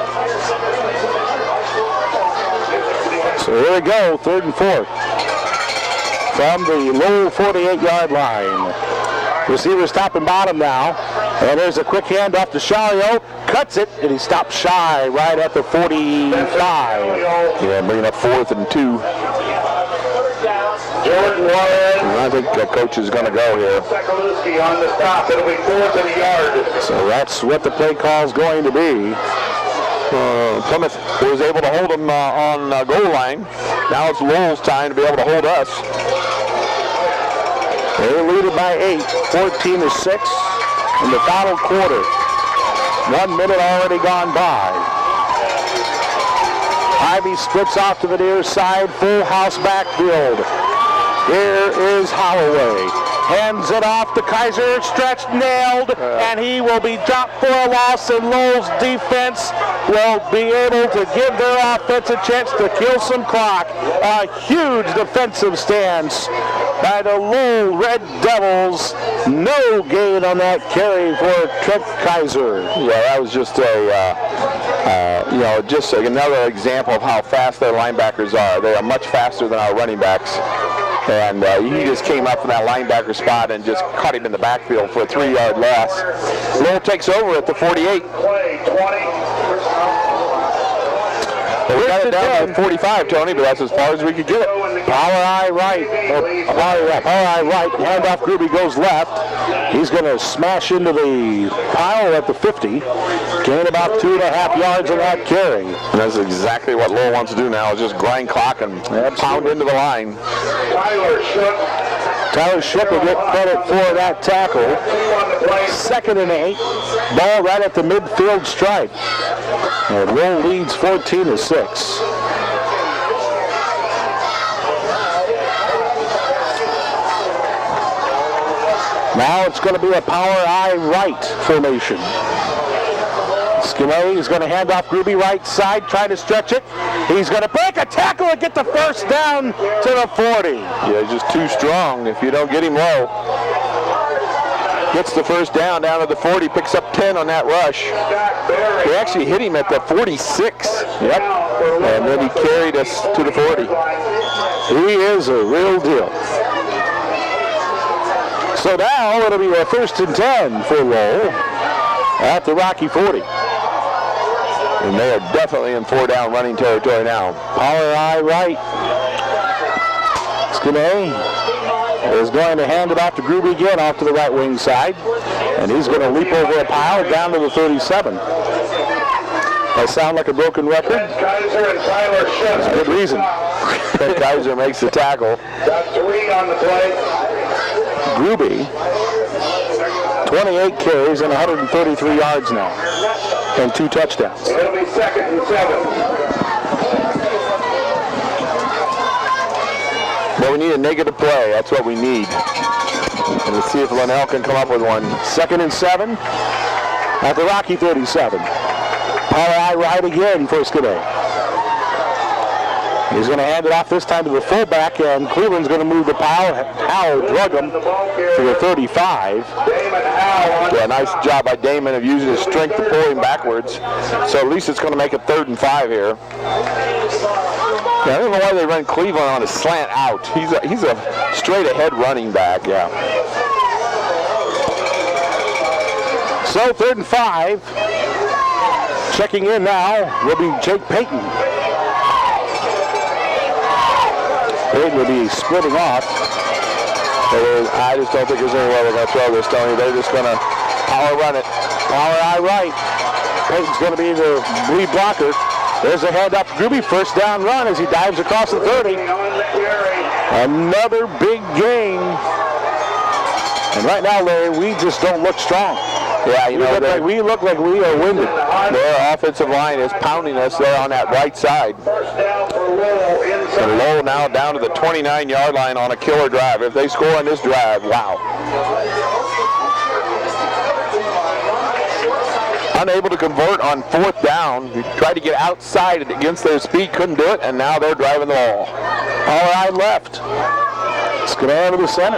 So here we go, 3rd and 4th. From the Lowell 48-yard line. Receivers top and bottom now. And there's a quick handoff to Shario. Cuts it, and he stops shy right at the 45. Yeah, bringing up 4th and 2. Jordan Warren. I think the coach is going to go here. On the stop. It'll be 4th and a yard. So that's what the play call is going to be. Plymouth was able to hold them on goal line. Now it's Lowell's time to be able to hold us. They lead it by 8, 14-6 in the final quarter. 1 minute already gone by. Ivy splits off to the near side, full house backfield. Here is Holloway. Hands it off to Kaiser, stretched, nailed, and he will be dropped for a loss, and Lowell's defense will be able to give their offense a chance to kill some clock. A huge defensive stance by the Lowell Red Devils. No gain on that carry for Trent Kaiser. Yeah, that was just just another example of how fast their linebackers are. They are much faster than our running backs. And he just came up from that linebacker spot and just caught him in the backfield for a 3-yard loss. Lowell takes over at the 48. Well, we got it down to 45, Tony, but that's as far as we could get it. Power eye right. Power eye right. Handoff Gruby goes left. He's going to smash into the pile at the 50. Gain about 2.5 yards on that carry. And that's exactly what Lowell wants to do now, is just grind clock and pound into the line. Tyler Shook will get credit for that tackle. 2nd and 8. Ball right at the midfield stripe. And Lowell leads 14-6. Now it's going to be a power I right formation. Skinner is going to hand off Gruby right side, trying to stretch it. He's going to break a tackle and get the first down to the 40. Yeah, he's just too strong if you don't get him low. Gets the first down to the 40, picks up 10 on that rush. They actually hit him at the 46. Yep. And then he carried us to the 40. He is a real deal. So now it'll be a 1st and 10 for Lowell at the Rocky 40. And they are definitely in 4-down running territory now. Power I right. Skinner is going to hand it off to Gruby again, off to the right wing side. And he's going to leap over a pile down to the 37. That sound like a broken record? That's a good reason. Kaiser makes the tackle. Got 3 on the play. Gruby, 28 carries and 133 yards now, and 2 touchdowns. It'll be 2nd and 7. Well, we need a negative play. That's what we need. And let's see if Lowell can come up with one. 2nd and 7 at the Rocky 37. Power I right again for Skinner. He's going to hand it off this time to the fullback, and Cleveland's going to move the pile. Howell drug him to the 35. Yeah, nice job by Damon of using his strength to pull him backwards. So at least it's going to make it 3rd and 5 here. Yeah, I don't know why they run Cleveland on a slant out. He's a straight ahead running back. Yeah. So 3rd and 5. Checking in now will be Jake Payton. Payton will be splitting off. I just don't think there's any way they're going to throw this, Tony. They're just going to power run it. Power I right. Payton's going to be the lead blocker. There's a handoff to Gruby. 1st down run as he dives across the 30. Another big gain. And right now, Larry, we just don't look strong. Yeah, we look like we are winded. Their offensive line is pounding us there on that right side. And Lowell now down to the 29-yard line on a killer drive. If they score on this drive, wow. Unable to convert on 4th down. He tried to get outside against their speed, couldn't do it, and now they're driving the ball. All right, left. Let's get out of the center.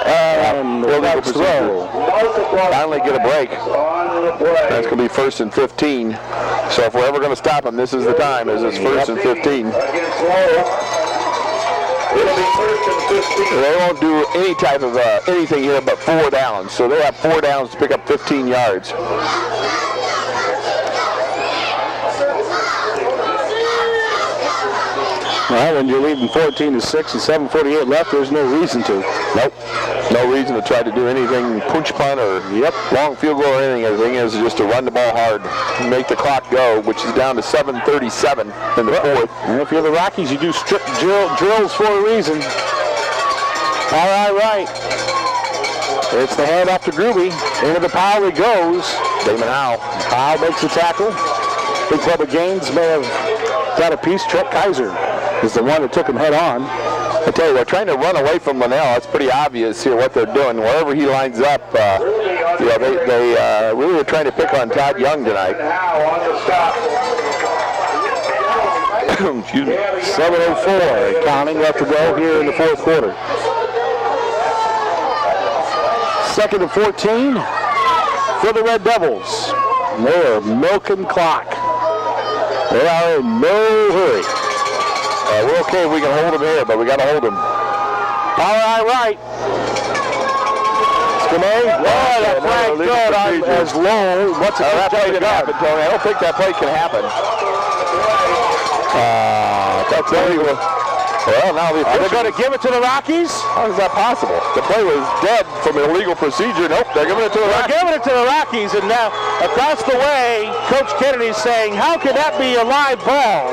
And illegal throw. Finally get a break. That's going to be 1st and 15. So if we're ever going to stop them, this is the time, as it's 1st and 15. They won't do any type of anything here but 4 downs. So they have 4 downs to pick up 15 yards. Well, when you're leading 14-6 and 7:48 left, there's no reason to. Nope. No reason to try to do anything, punch punt or long field goal or anything. Everything is just to run the ball hard and make the clock go, which is down to 7:37 in the 4th. And if you're the Rockies, you do strip drills for a reason. All right. It's the handoff to Gruby. Into the pile he goes. Damon Howell. Howell makes the tackle. Big Bubba Gaines may have got a piece. Trent Kaiser is the one that took him head on. I tell you, they're trying to run away from Lowell. It's pretty obvious here what they're doing. Wherever he lines up, they really were trying to pick on Todd Young tonight. Excuse me. 7:04 counting left to go here in the 4th quarter. 2nd and 14 for the Red Devils. They're milking clock. They are in no hurry. We're okay if we can hold them here, but we got to hold them. Power I right. Skinner. That flag good as Lowell. What's it? That play didn't happen, Tony. I don't think that play can happen. That's illegal. Well, now they're going to give it to the Rockies? How is that possible? The play was dead from illegal procedure. Nope, they're giving it to the Rockies. They're giving it to the Rockies, and now across the way, Coach Kennedy's saying, how could that be a live ball?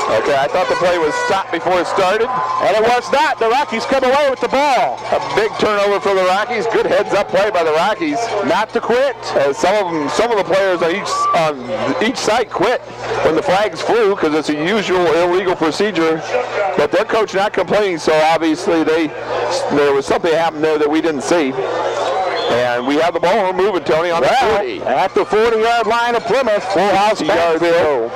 Okay, I thought the play was stopped before it started. And it was not. The Rockies come away with the ball. A big turnover for the Rockies. Good heads-up play by the Rockies. Not to quit. Some of the players on each side quit when the flags flew because it's a usual illegal procedure. But their coach not complaining, so obviously there was something happened there that we didn't see. And we have the ball moving, Tony, on the 40. At the 40-yard line of Plymouth. Full house backfield.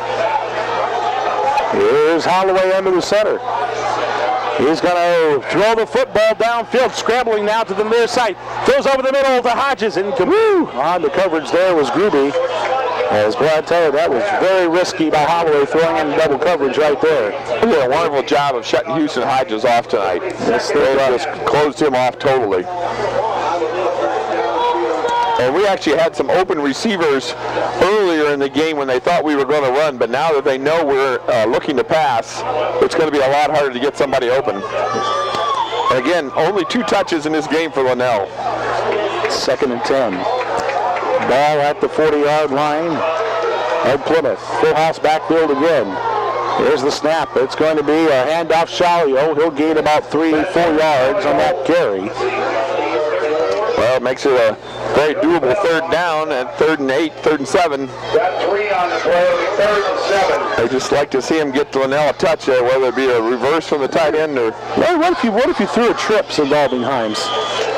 Here's Holloway under the center. He's going to throw the football downfield, scrambling now to the near side. Throws over the middle to Hodges. And on the coverage there was Gruby. As boy, I tell you, that was very risky by Holloway throwing in double coverage right there. They did a wonderful job of shutting Houston Hodges off tonight. Yes, they just closed him off totally. And we actually had some open receivers earlier in the game when they thought we were going to run, but now that they know we're looking to pass, it's going to be a lot harder to get somebody open. And again, only 2 touches in this game for Lowell. 2nd and 10. Ball at the 40-yard line of Plymouth. Full house backfield again. Here's the snap. It's going to be a handoff Shalio. He'll gain about 3-4 yards on that carry. Well, it makes it a very doable 3rd down at 3rd and 8, 3rd and 7. Got 3 on the play, 3rd and 7. They just like to see him get Lowell a touch there, whether it be a reverse from the tight end or... Well, what if you threw a trips involving Himes?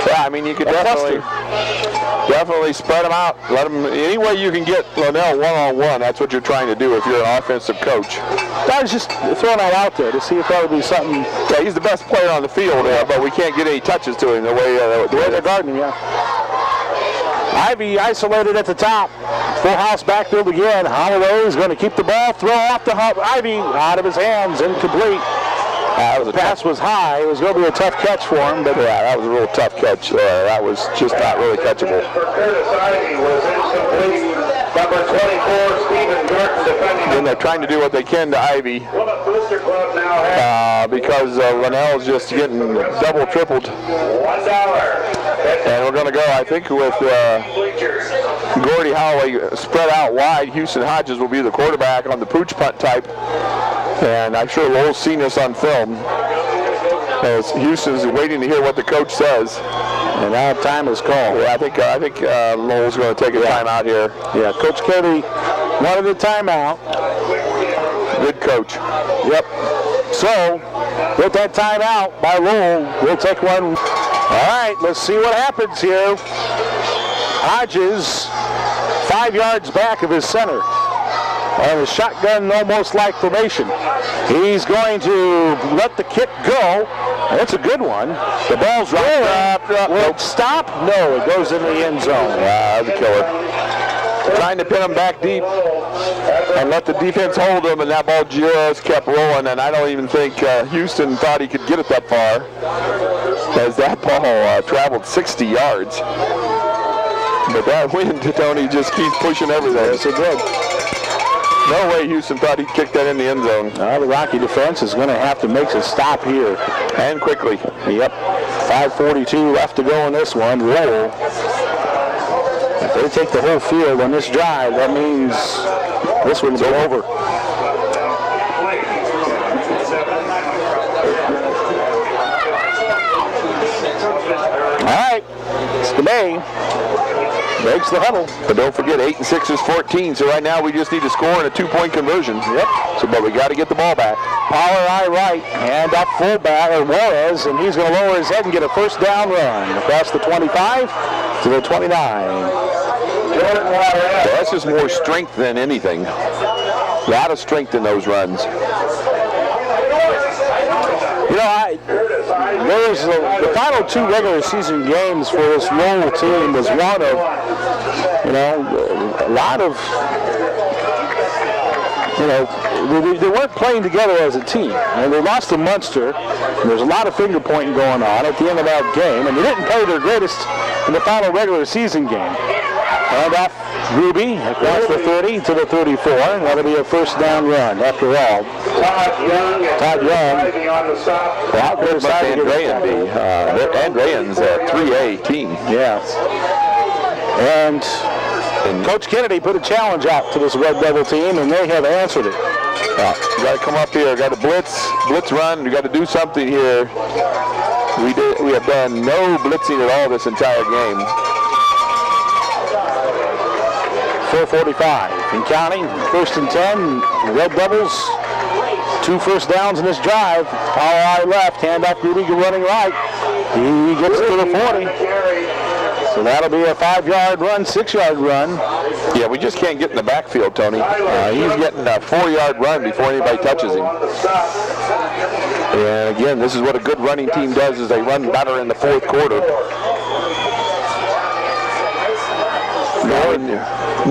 Yeah, I mean, you could definitely spread them out. Let them, any way you can get Lowell one-on-one, that's what you're trying to do if you're an offensive coach. I was just throwing that out there to see if that would be something. Yeah, he's the best player on the field, but we can't get any touches to him the way they're guarding him, yeah. Ivy isolated at the top. Full house backfield again. Holloway is going to keep the ball, throw off to Ivy, out of his hands, incomplete. The pass was high. It was going to be a tough catch for him, but yeah, that was a real tough catch. That was just not really catchable. Then they're trying to do what they can to Ivy because Lowell's just getting double, tripled. And we're going to go, I think, with Gordy Holloway spread out wide. Houston Hodges will be the quarterback on the pooch punt type. And I'm sure Lowell's seen this on film. As Houston's waiting to hear what the coach says. And now time is called. Yeah, I think Lowell's going to take a timeout here. Yeah, Coach Kelly wanted a timeout. Good coach. Yep. So, with that timeout by Lowell, we'll take one. All right, let's see what happens here. Hodges, 5 yards back of his center. And a shotgun almost like formation. He's going to let the kick go. That's a good one. The ball's right. Will it stop? No, it goes in the end zone. That's a killer. Trying to pin him back deep and let the defense hold him, and that ball just kept rolling, and I don't even think Houston thought he could get it that far, as that ball traveled 60 yards. But that wind, Tony, just keeps pushing everything. Yes, it did. No way Houston thought he'd kick that in the end zone. The Rocky defense is going to have to make a stop here. And quickly. Yep. 5:42 left to go in this one. Lowell. If they take the whole field on this drive, that means this one's over. All right. Skibay breaks the huddle. But don't forget, 8 and 6 is 14. So right now we just need to score in a 2-point conversion. Yep. But we got to get the ball back. Power eye right, and up fullback Juarez, and he's going to lower his head and get a first down run across the 25 to the 29. So that's just more strength than anything. A lot of strength in those runs. You know, there's the final 2 regular season games for this Lowell team was one of, a lot of, they weren't playing together as a team. And they lost to Munster. And there's a lot of finger pointing going on at the end of that game. And they didn't play their greatest in the final regular season game. And off Ruby across the 30 to the 34. And that'll be a first down run after all. Todd Young. How good must Andrean be? Andrean's a 3A team. Yeah. And And Coach Kennedy put a challenge out to this Red Devil team, and they have answered it. You got to come up here. Got to blitz run. You got to do something here. We have done no blitzing at all this entire game. 4:45 and counting. 1st and 10. Red Devils. 2 first downs in this drive. Power eye left. Handoff Gruby running right. He gets to the 40. So that'll be a 5-yard run, 6-yard run. Yeah, we just can't get in the backfield, Tony. He's getting a 4-yard run before anybody touches him. And again, this is what a good running team does, is they run better in the 4th quarter. Now we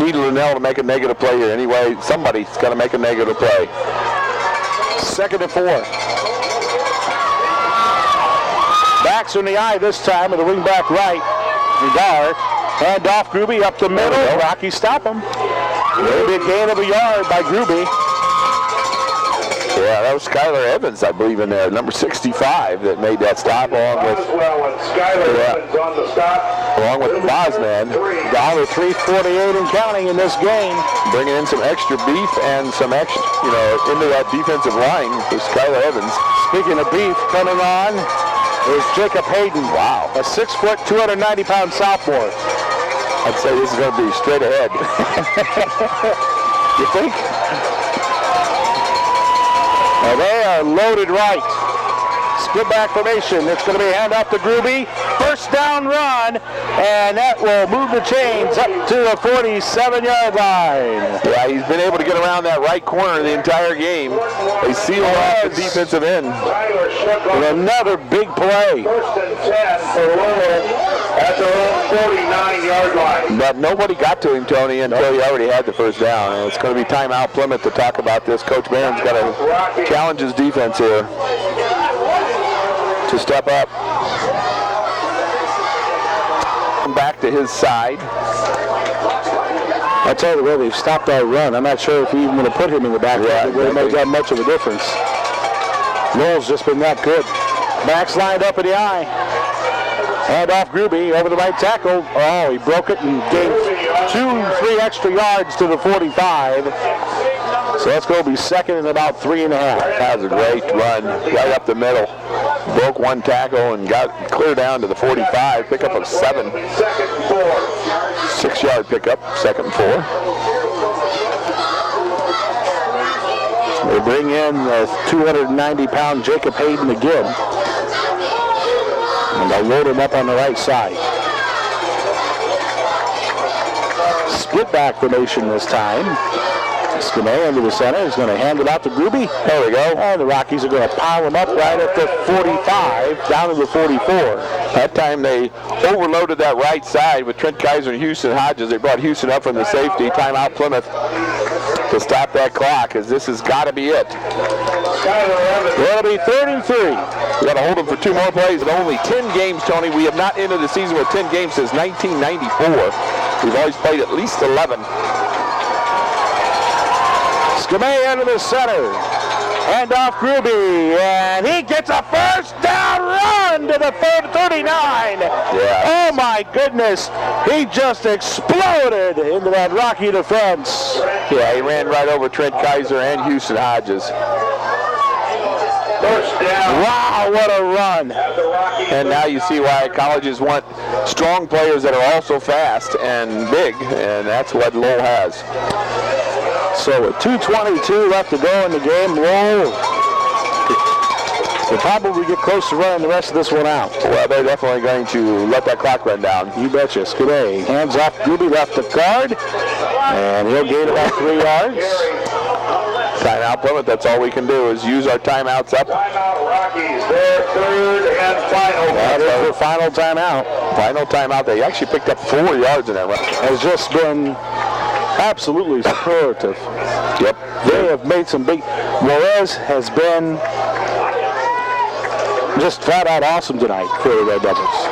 need Linnell to make a negative play here. Anyway, somebody's got to make a negative play. 2nd and 4. Backs in the eye this time with the wing back right. Guard. Hand off Gruby up the middle. Rocky stop him. Maybe a gain of a yard by Gruby. Yeah, that was Skylar Evans, I believe, in there, number 65, that made that stop along with Bosman. Down to 3:48 and counting in this game. Bringing in some extra beef and some extra, into that defensive line with Skylar Evans. Speaking of beef, coming on is Jacob Hayden. Wow. A 6-foot, 290-pound sophomore. I'd say this is going to be straight ahead. You think? Now they are loaded right. Split back formation. It's going to be hand off to Gruby. First down run, and that will move the chains up to the 47-yard line. Yeah, he's been able to get around that right corner the entire game. They seal off the defensive end. And another big play. 1st and 10 for Lowell at their own 49-yard line. But nobody got to him, Tony, until he already had the first down. And it's going to be timeout Plymouth to talk about this. Coach Barron's got to challenge his defense here to step up. Come back to his side. I'll tell you the way they've stopped our run. I'm not sure if we even going to put him in the back. It would have made that much of a difference. Lowell's just been that good. Backs lined up in the eye. Hand off Gruby over the right tackle. Oh, he broke it and gained 2-3 extra yards to the 45. So that's going to be 2nd and about 3.5. That was a great run right up the middle. Broke one tackle and got clear down to the 45. Pickup of 7. 6-yard pickup, 2nd and 4. They bring in the 290-pound Jacob Hayden again. And they'll load him up on the right side. Split back formation this time. Skamay into the center. He's going to hand it out to Gruby. There we go. And the Rockies are going to pile him up right at the 45, down to the 44. That time they overloaded that right side with Trent Kaiser and Houston Hodges. They brought Houston up from the safety. Timeout Plymouth to stop that clock, as this has got to be it. It'll be 3rd and 3. We got to hold them for 2 more plays. And only 10 games, Tony. We have not ended the season with 10 games since 1994. We've always played at least 11. Skamay into the center. Hand off Gruby, and he gets a first down run to the 39. Yeah. Oh my goodness, he just exploded into that Rocky defense. Yeah, he ran right over Trent Kaiser and Houston Hodges. First down. Wow, what a run. And now you see why colleges want strong players that are also fast and big, and that's what Lowell has. So with 2:22 left to go in the game, Lowell will probably get close to running the rest of this one out. Well, they're definitely going to let that clock run down. You betcha. Skidday hands off Gruby, left the guard, and he'll gain about 3 yards. Timeout Plymouth, that's all we can do is use our timeouts up. Timeout Rockies, their 3rd and final. That is the final timeout. Final timeout. They actually picked up 4 yards in that run. Has just been absolutely superlative. Yep. They have made some big... Juarez has been just flat out awesome tonight for the Red Devils.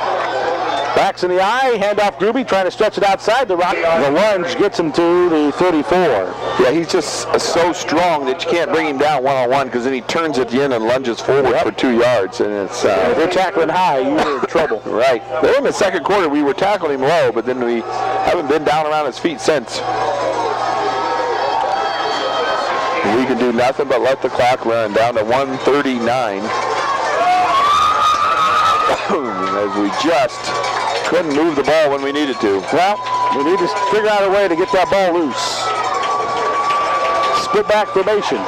Backs in the eye, handoff Gruby, trying to stretch it outside the rock. The lunge gets him to the 34. Yeah, he's just so strong that you can't bring him down one-on-one because then he turns at the end and lunges forward for 2 yards. And it's if they're tackling high, you're in trouble. Right. Then in the second quarter, we were tackling him low, but then we haven't been down around his feet since. We can do nothing but let the clock run down to 1:39. As we just couldn't move the ball when we needed to. Well, we need to figure out a way to get that ball loose. Split back formation.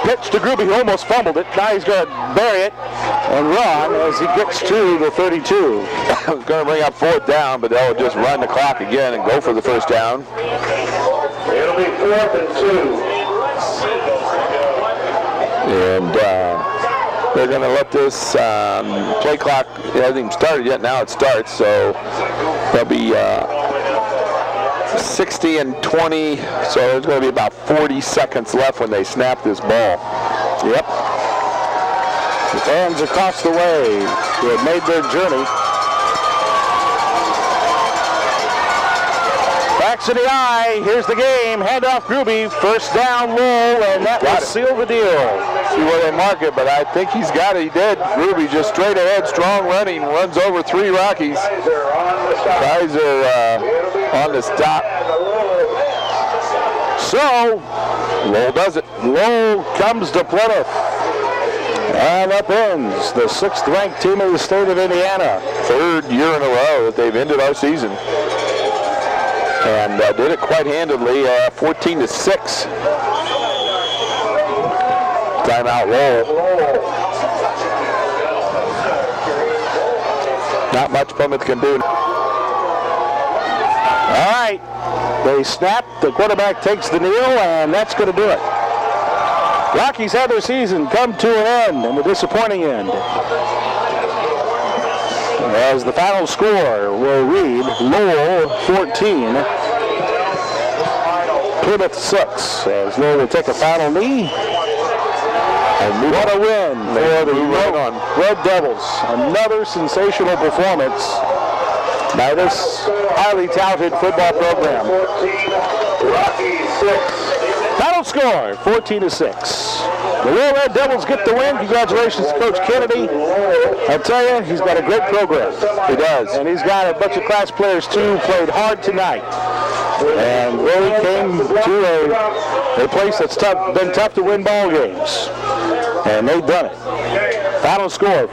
Pitch to Gruby, who almost fumbled it. Now he's going to bury it and run as he gets to the 32. I was going to bring up fourth down, but they'll just run the clock again and go for the first down. It'll be 4th and 2. And they're going to let this play clock, it hasn't even started yet, now it starts, so there'll be 60 and 20, so there's going to be about 40 seconds left when they snap this ball. Yep. The fans across the way who have made their journey. Backs in the eye, here's the game, handoff Gruby, first down Lowell, and that will seal the deal. See where they mark it, but I think he's got it. He did. Gruby just straight ahead, strong running, runs over 3 Rockies. Kaiser on the stop. So, Lowell does it. Lowell comes to Plymouth. And up ends the 6th ranked team in the state of Indiana. 3rd year in a row that they've ended our season. And did it quite handedly, 14-6. Timeout Lowell. Not much Plymouth can do. All right, they snap, the quarterback takes the kneel, and that's going to do it. Rockies had their season come to an end, and a disappointing end. As the final score will read, Lowell 14, Plymouth 6. As Lowell will take a final knee. And what a win for the Red Devils. Another sensational performance by this highly talented football program. Final score, 14-6. The Lowell Red Devils get the win. Congratulations to Coach Kennedy. I'll tell you, he's got a great program. He does. And he's got a bunch of class players, too, played hard tonight. And really came to a place that's been tough to win ball games. And they've done it. Final score.